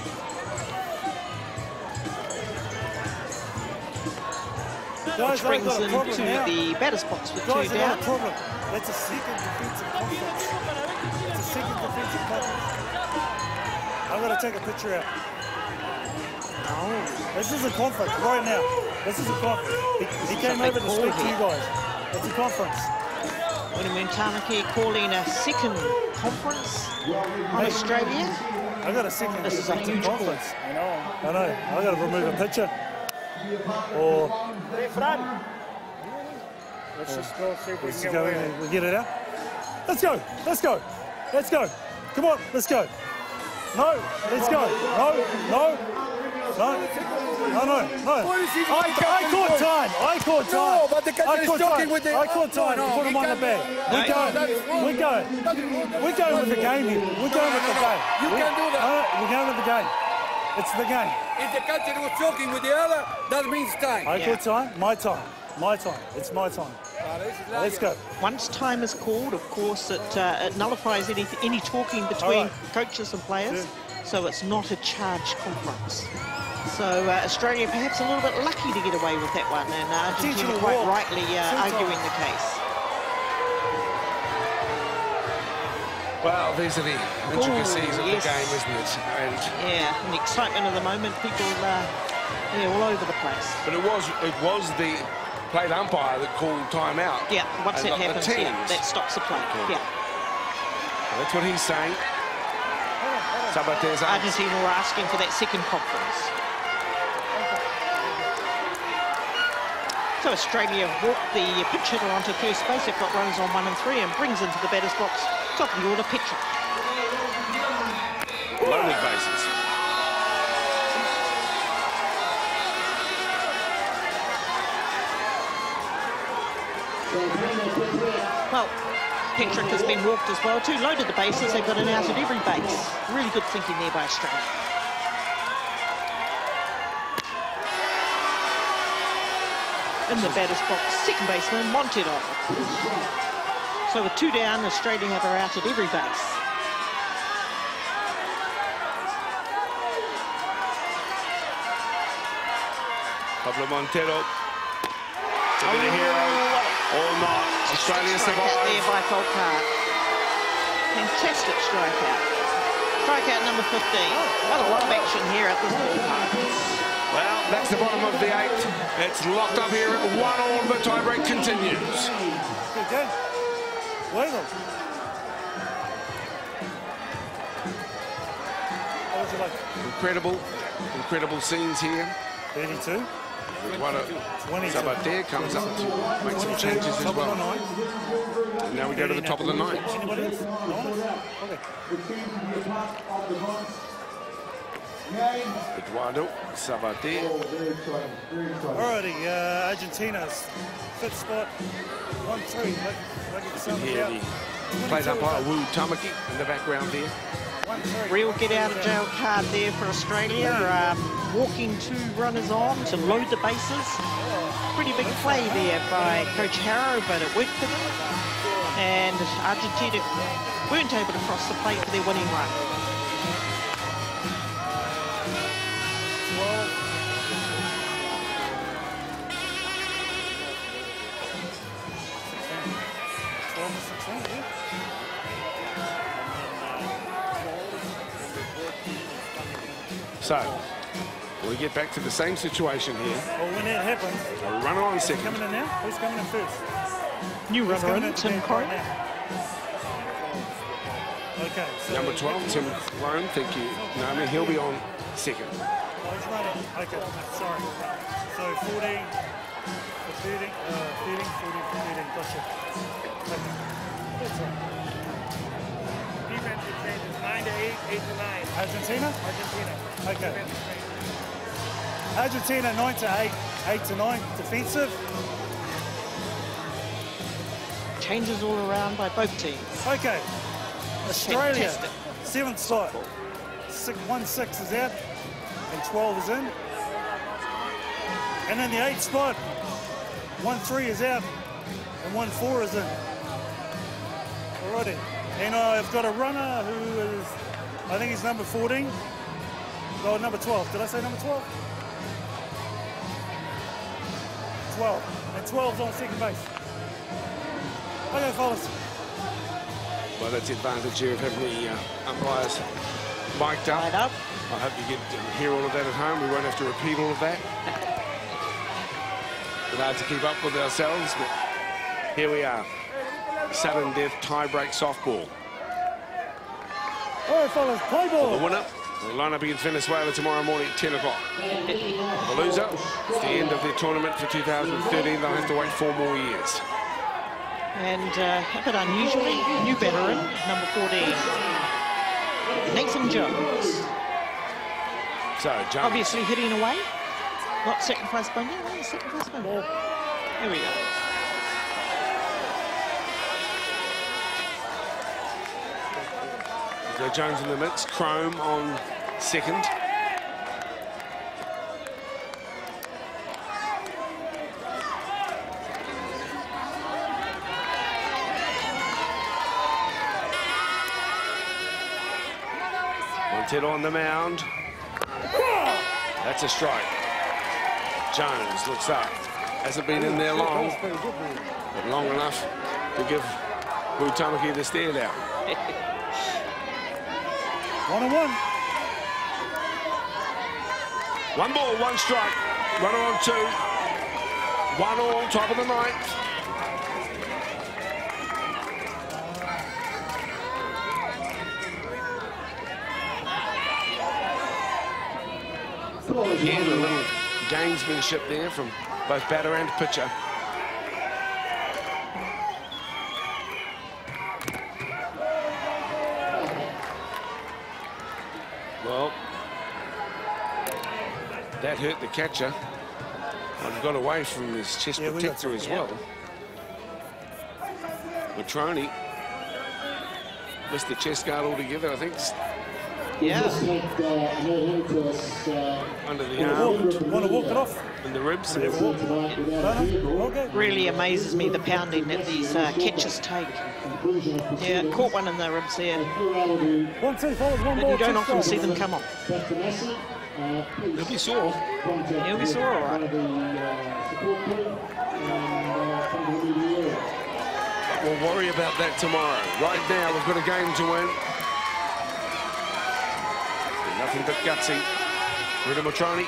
Which brings them to the batter's box with 2 down. That's a second defensive conference. It's a second defensive conference. I've got to take a picture out. Oh. This is a conference right now. This is a conference. He came over to speak to you guys. It's a conference. William Tanaki calling a second conference on Australia. I got a second. This is a huge conference. I know. I got to remove a picture. Or let's just go see if we can get it out. Let's go. Let's go. Let's go. Come on. Let's go. No. Let's go. No. No. No. No. No. No. I caught time. I caught time. No, but the catcher is joking with the... I caught time to put him on the bag. We're going. We're going. We're going with the game here. We're going with the game. You can't do that. We're going with the game. It's the game. If the catcher was joking with the other, that means time. I caught time. My time. My time. It's my time. Let's go. Once time is called, of course, it nullifies any talking between coaches and players. So it's not a charged conference. So Australia perhaps a little bit lucky to get away with that one, and Argentina quite rightly arguing the case. Well, these are the intricacies of the game, isn't it? And the excitement of the moment, people all over the place. But it was the plate umpire that called timeout. Yeah, once that happens, that stops the play. Yeah. That's what he's saying. Sabater's out. Argentina were asking for that second conference. So Australia walked the pitch hitter onto first base. They've got runners on 1 and 3 and brings into the batter's box top of the order pitcher. Loaded bases. Well, Petrick has been walked as well too. Loaded the bases. They've got an out at every base. Really good thinking there by Australia. In the batter's box, second baseman, Montero. So with 2 down, Australia have her out at every base. Pablo Montero to be the hero or not. Australia survives. There by Folkart. Fantastic strikeout. Strikeout number 15. Not a lot of action here at this ballpark. Well, that's the bottom of the 8th. It's locked up here at 1-1, but tiebreak continues. Good game. Well, how would you like? Incredible scenes here. 32. Sabater comes up to make some changes as well. And now we go to the top of the 9th. Anybody else? No one? Okay. Eduardo Sabater. Alrighty, Argentina's 5th spot, 1-3. Here the plate umpire Wu Tamaki in the background there. Real get out of jail card there for Australia. Walking 2 runners on to load the bases. Pretty big play there by Coach Harrow, but it worked for them. And Argentina weren't able to cross the plate for their winning run. So, we get back to the same situation here. Well, when that happens, A runner on who's second. coming in now? Who's coming in first? New Who's runner coming in, Tim Corey. right now? Okay. So Number 12, Tim Lone, thank you. Naomi, he'll be on second. Oh, he's running. Okay, sorry. So 14, 13, 13, 14, 13. Gotcha. Okay. That's right. Defense would change it 9 to 8, 8 to 9. Argentina? Argentina. Okay. Argentina 9 to 8, 8 to 9. Defensive. Changes all around by both teams. Okay. Australia, Fantastic. 7th spot. 1-6 is out and 12 is in. And then the 8th spot, 1-3 is out and 1-4 is in. Alrighty. And I've got a runner who is, I think he's number 14. No, number 12. Did I say number 12? 12. And 12's on second base. Okay, fellas. Well, that's the advantage here of having the umpires mic'd up. Right up. I hope you get hear all of that at home. We won't have to repeat all of that. It's hard to keep up with ourselves, but here we are. Sudden death tie-break softball. All right, fellas, play ball. The winner will line up against Venezuela tomorrow morning at 10 o'clock. The loser, it's the end of their tournament for 2013. They'll have to wait 4 more years. And a bit unusually, new veteran, number 14, Nathan Jones. So, Jones. Obviously hitting away. Not sacrificed by me. Oh, sacrificed by me. Here we go. So Jones in the mix, Chrome on second. Montero on the mound. That's a strike. Jones looks up. Hasn't been in there long, but long enough to give Butamaki the stare down. 1-1. 1 ball, 1 strike. Runner on 2. 1 all, top of the 9th. Again, a little gamesmanship there from both batter and pitcher. Well, that hurt the catcher. And got away from his chest protector as well. Matroni missed the chest guard altogether, I think. Yeah. Under the arm. Want to walk it off? In the ribs. Really amazes me the pounding that these catchers take. Yeah, caught one in the ribs there. 1, 2, forward, one But more. you don't often see them come off. He'll be sore. He'll be sore, all right. We'll worry about that tomorrow. Right now, we've got a game to win. Nothing but gutsy. Rita Matroni.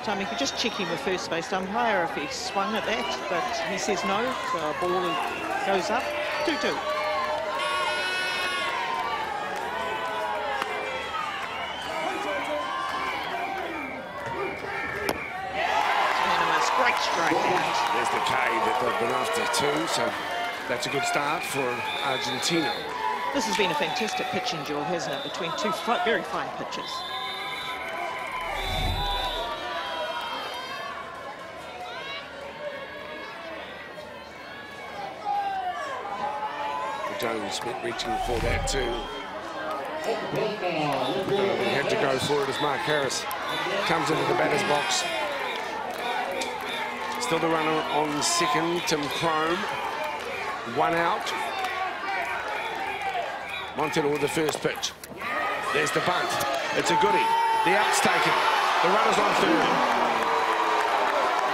Tommy could just check in with first base umpire if he swung at that, but he says no, so a ball goes up. 2-2. Great strikeout. There's the K that they've been after too, so that's a good start for Argentina. This has been a fantastic pitching duel, hasn't it, between two very fine pitchers. Jones reaching for that too. He had to go for it as Mark Harris comes into the batter's box. Still the runner on second, Tim Crome. 1 out. Montero with the first pitch. There's the bunt. It's a goodie. The out's taken. The runner's on third.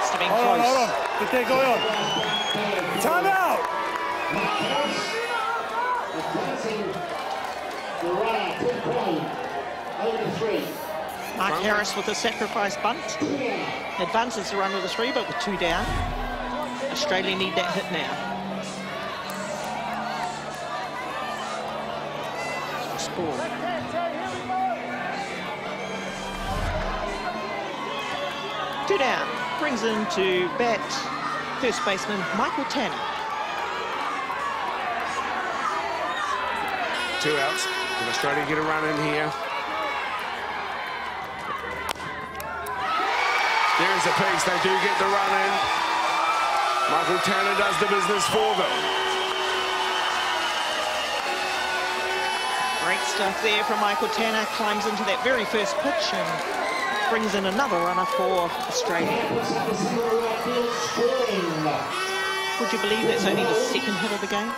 It's been Hold close. on. Get that going on. Time out. Mark Harris with a sacrifice bunt. Advances the run of the 3, but with 2 down. Australia need that hit now. Score. Two down. Brings into bat first baseman Michael Tanner. 2 outs. Can Australia get a run in here? There's a piece. They do get the run in. Michael Tanner does the business for them. Great stuff there from Michael Tanner. Climbs into that very first pitch and brings in another runner for Australia. Would you believe that's only the second hit of the game?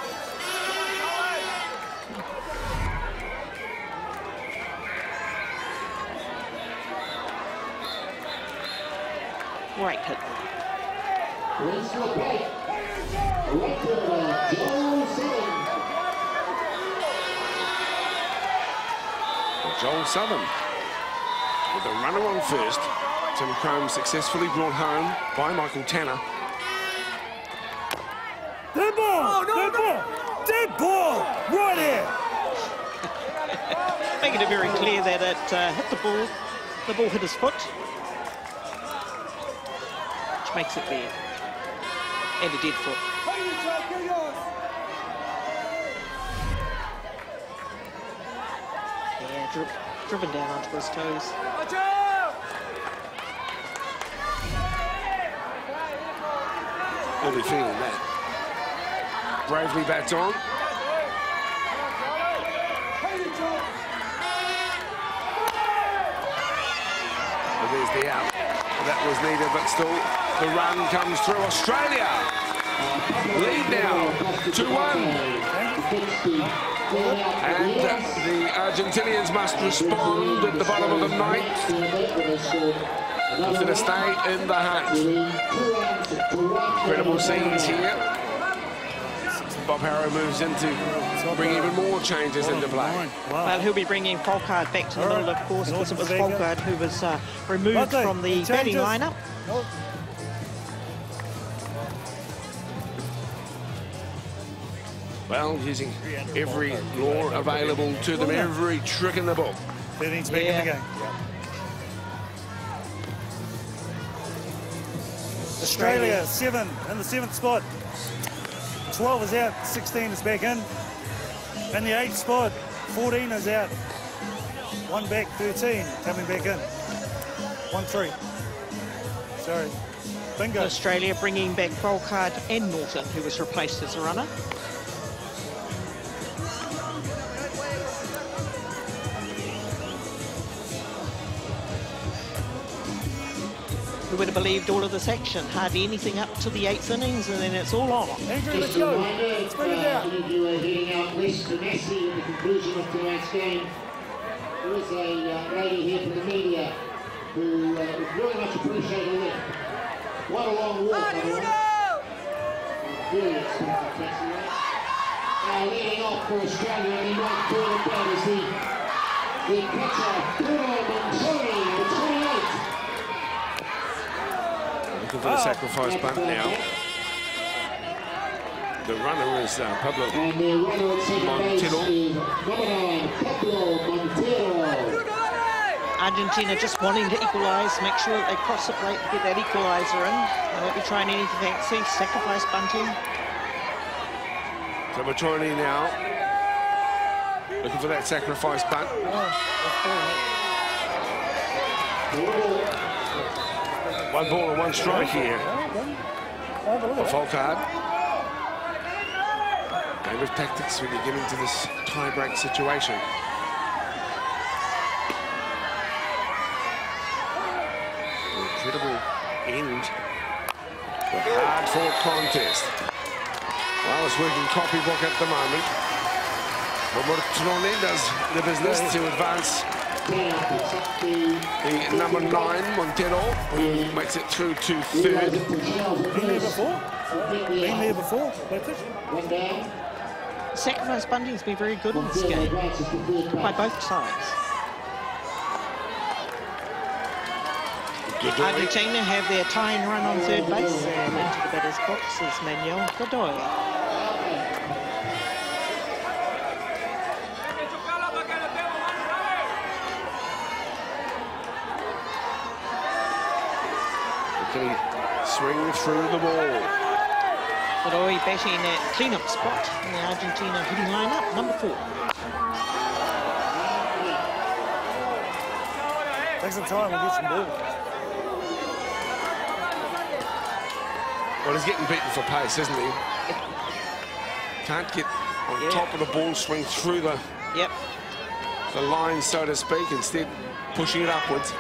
Great hit. Joel Southern with a runner on first. Tim Crome successfully brought home by Michael Tanner. Dead ball! Oh, no, dead ball! Dead ball! Right here! Making it very clear that it hit the ball hit his foot. Which makes it there. And a dead foot. Yeah, driven down onto his toes. He'll be feeling that. Bravely bats on. And there's the out. That was needed, but still the run comes through. Australia lead now 2-1. And the Argentinians must respond at the bottom of the ninth to stay in the hunt. Incredible scenes here. Bob Harrow moves in to bring even more changes into play. Wow. Well, he'll be bringing Folkard back to the middle, of course, because it was Folkard who was removed from the batting lineup. Well, using every law available to them, every trick in the book. 13's back in the game. Australia, 7 in the 7th spot. 12 is out, 16 is back in. In the 8th spot, 14 is out. 1 back, 13 coming back in. 1-3. Sorry. Bingo. Australia bringing back Folkard and Norton, who was replaced as a runner. Who would have believed all of this action? Hardly anything up to the 8th innings, and then it's all on. Andrew, let's go. Let's bring it down. Any of you are heading out west to Massey at the conclusion of tonight's game. There is a lady here from the media who would very much appreciate a lift. What a long walk, by the way. Very expensive taxi ride. Now leading off for Australia, and he might call it down as the catcher, Bruno Montoni, the 28th. Looking for the sacrifice bunt now. The runner is Pablo And the runner at second base Montero. is number 9, Pablo Montero. Argentina just wanting to equalise, make sure that they cross the plate to get that equaliser in. They won't be trying anything fancy, sacrifice bunting. So Matroni now looking for that sacrifice bunt. One ball and one strike here for Folkard. Game of tactics when you get into this tie-break situation. Incredible end. A hard-fought contest. Well, it's working copybook at the moment. But Matroni does the business to advance the number 9, Montero, who makes it through to 3rd. Been there before? Been there before? That's it. One down. Sacrifice bunting's been very good in this game, by both sides. Argentina have their tying run on 3rd base, and into the batter's box is Manuel Godoy. Can he swing through the ball? Godoy batting at clean-up spot in the Argentina hitting lineup, number 4. Take some time, we'll get some ball. Well, he's getting beaten for pace, isn't he? Can't get on top of the ball, swing through the line, so to speak, instead pushing it upwards.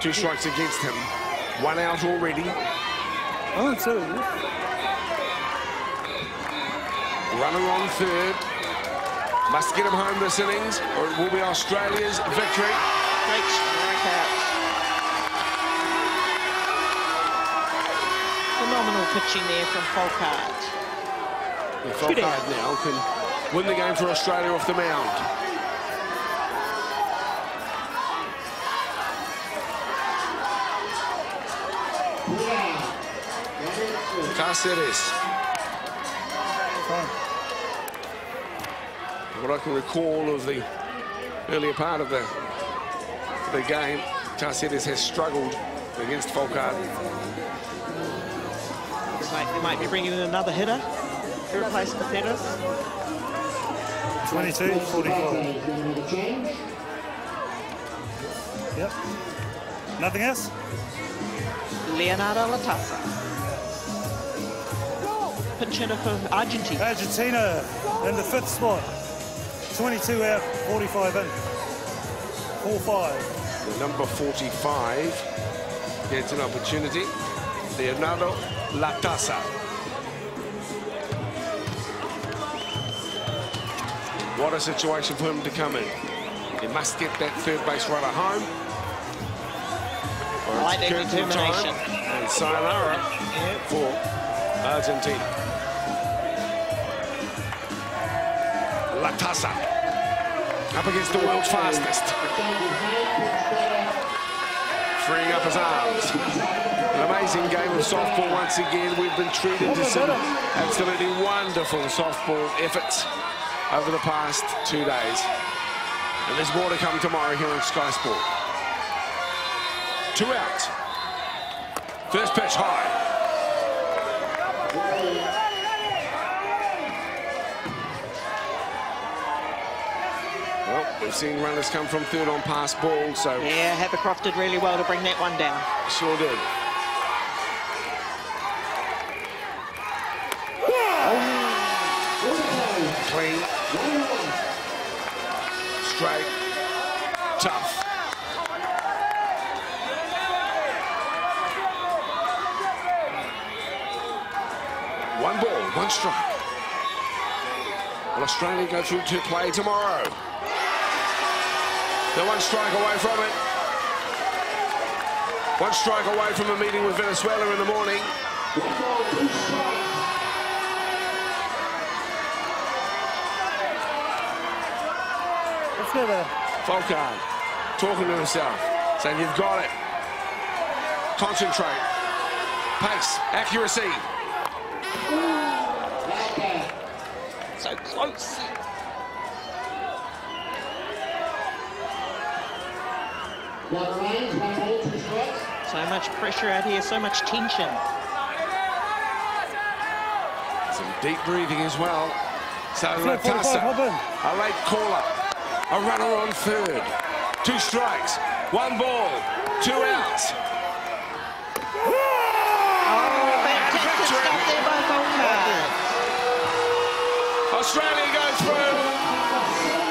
2 strikes against him. 1 out already. Oh, so Runner on 3rd. Must get him home this innings, or it will be Australia's victory. Great strikeout. Phenomenal pitching there from Folkard. Folkard now can win the game for Australia off the mound. Cáceres. What I can recall of the earlier part of the game, Cáceres has struggled against Folkard. Looks like they might be bringing in another hitter to replace Cáceres. 22-45. Yep. Nothing else? Leonardo Latasa. Pinch hitter for Argentina. Argentina in the 5th spot. 22 out, 45 in. 4-5. The number 45 gets an opportunity. Leonardo Latasa. What a situation for him to come in. He must get that 3rd base runner home. I like that determination. And sayonara for Argentina. Latasa up against the world's fastest. Freeing up his arms. An amazing game of softball once again. We've been treated to some absolutely wonderful softball efforts over the past 2 days. And there's more to come tomorrow here on Sky Sport. 2 outs. First pitch high. Well, we've seen runners come from third on pass ball, so... Yeah, Havercroft did really well to bring that one down. Sure did. Clean. Straight. Tough. One ball, one strike. Will Australia go through to play tomorrow? They're 1 strike away from it. 1 strike away from a meeting with Venezuela in the morning. Let's go there. Falcard talking to himself, saying, you've got it. Concentrate. Pace, accuracy. So close. So much pressure out here, so much tension. Some deep breathing as well. So Latasa, a late caller, a runner on third. 2 strikes, 1 ball, 2 outs. Fantastic stuff there by Falcard. Australia go through.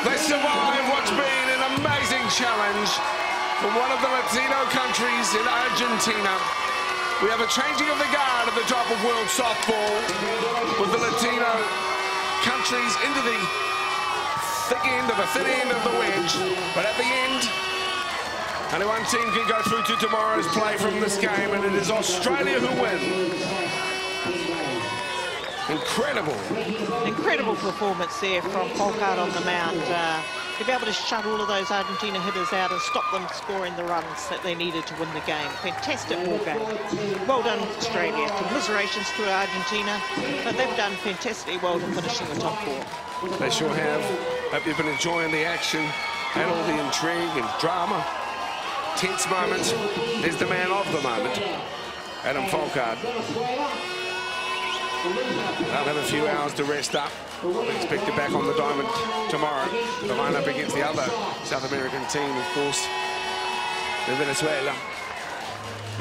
They survive what's been an amazing challenge from one of the Latino countries in Argentina. We have a changing of the guard at the top of world softball with the Latino countries into the thick end of the thin end of the wedge. But at the end, only one team can go through to tomorrow's play from this game, and it is Australia who win. Incredible performance there from Falcard on the mound. To be able to shut all of those Argentina hitters out and stop them scoring the runs that they needed to win the game. Fantastic ball game. Well done, Australia. Commiserations to Argentina, but they've done fantastically well to finishing the top 4. They sure have. Hope you've been enjoying the action and all the intrigue and drama. Tense moments. There's the man of the moment, Adam Falcard. They'll have a few hours to rest up. We're expected back on the diamond tomorrow. The line-up against the other South American team, of course, the Venezuela.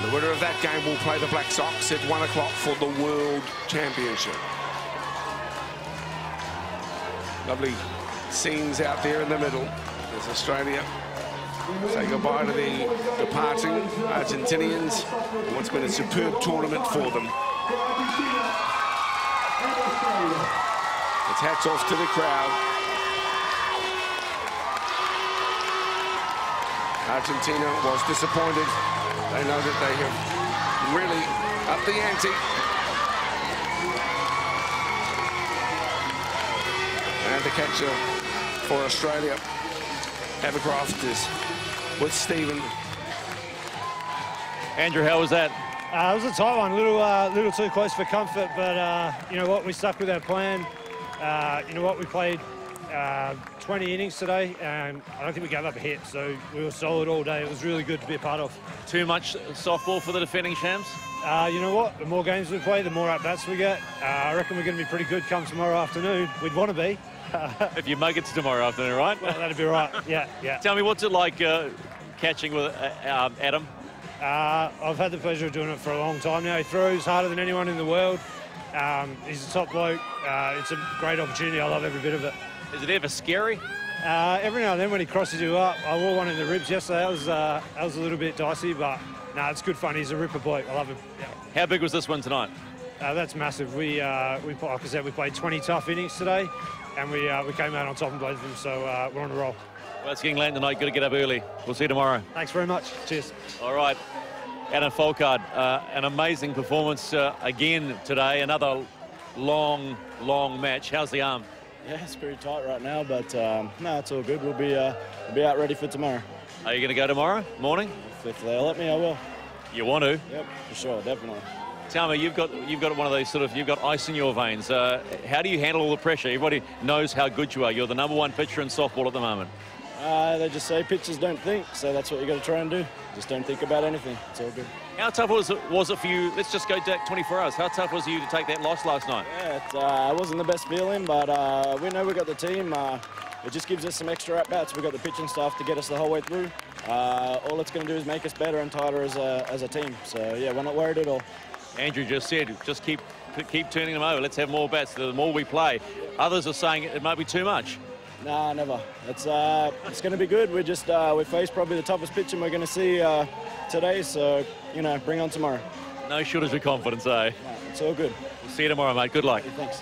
The winner of that game will play the Black Sox at 1 o'clock for the World Championship. Lovely scenes out there in the middle as Australia say goodbye to the departing Argentinians in what's been a superb tournament for them. It's hats off to the crowd. Argentina was disappointed. They know that they have really upped the ante. And the catcher for Australia, Havercroft, is with Stephen. Andrew, how was that? It was a tight one, little too close for comfort, but you know what, we stuck with our plan. You know what, we played 20 innings today, and I don't think we gave up a hit, so we were solid all day. It was really good to be a part of. Too much softball for the defending champs? You know what, the more games we play, the more at-bats we get. I reckon we're going to be pretty good come tomorrow afternoon. We'd want to be. If you make it to tomorrow afternoon, right? Well, that'd be right, yeah. Tell me, what's it like catching with Adam? I've had the pleasure of doing it for a long time now. He throws harder than anyone in the world. He's a top bloke. It's a great opportunity. I love every bit of it. Is it ever scary? Every now and then when he crosses you up, I wore one in the ribs yesterday. That was a little bit dicey, but no, it's good fun. He's a ripper bloke. I love him. Yeah. How big was this one tonight? That's massive. We like I said, we played 20 tough innings today, and we came out on top in both of them. So we're on a roll. Well, it's getting late tonight. Got to get up early. We'll see you tomorrow. Thanks very much. Cheers. All right. Adam Folkard, an amazing performance again today. Another long match. How's the arm? Yeah, it's pretty tight right now, but no, it's all good. We'll be out ready for tomorrow. Are you going to go tomorrow morning? If they'll let me, I will. You want to? Yep, for sure, definitely. Tell me, you've got one of those you've got ice in your veins. How do you handle all the pressure? Everybody knows how good you are. You're the #1 pitcher in softball at the moment. They just say pitchers don't think, so that's what you got to try and do. Just don't think about anything. It's all good. How tough was it for you? Let's just go back 24 hours. How tough was it for you to take that loss last night? Yeah, it wasn't the best feeling, but we know we got the team. It just gives us some extra at-bats. We got the pitching staff to get us the whole way through. All it's going to do is make us better and tighter as a team. So yeah, we're not worried at all. Andrew just said, just keep turning them over. Let's have more bats. The more we play. Others are saying it might be too much. Nah, never. It's going to be good. We faced probably the toughest pitcher we're going to see today. So, you know, bring on tomorrow. No shortage of confidence, eh? No, it's all good. We'll see you tomorrow, mate. Good luck. Thanks.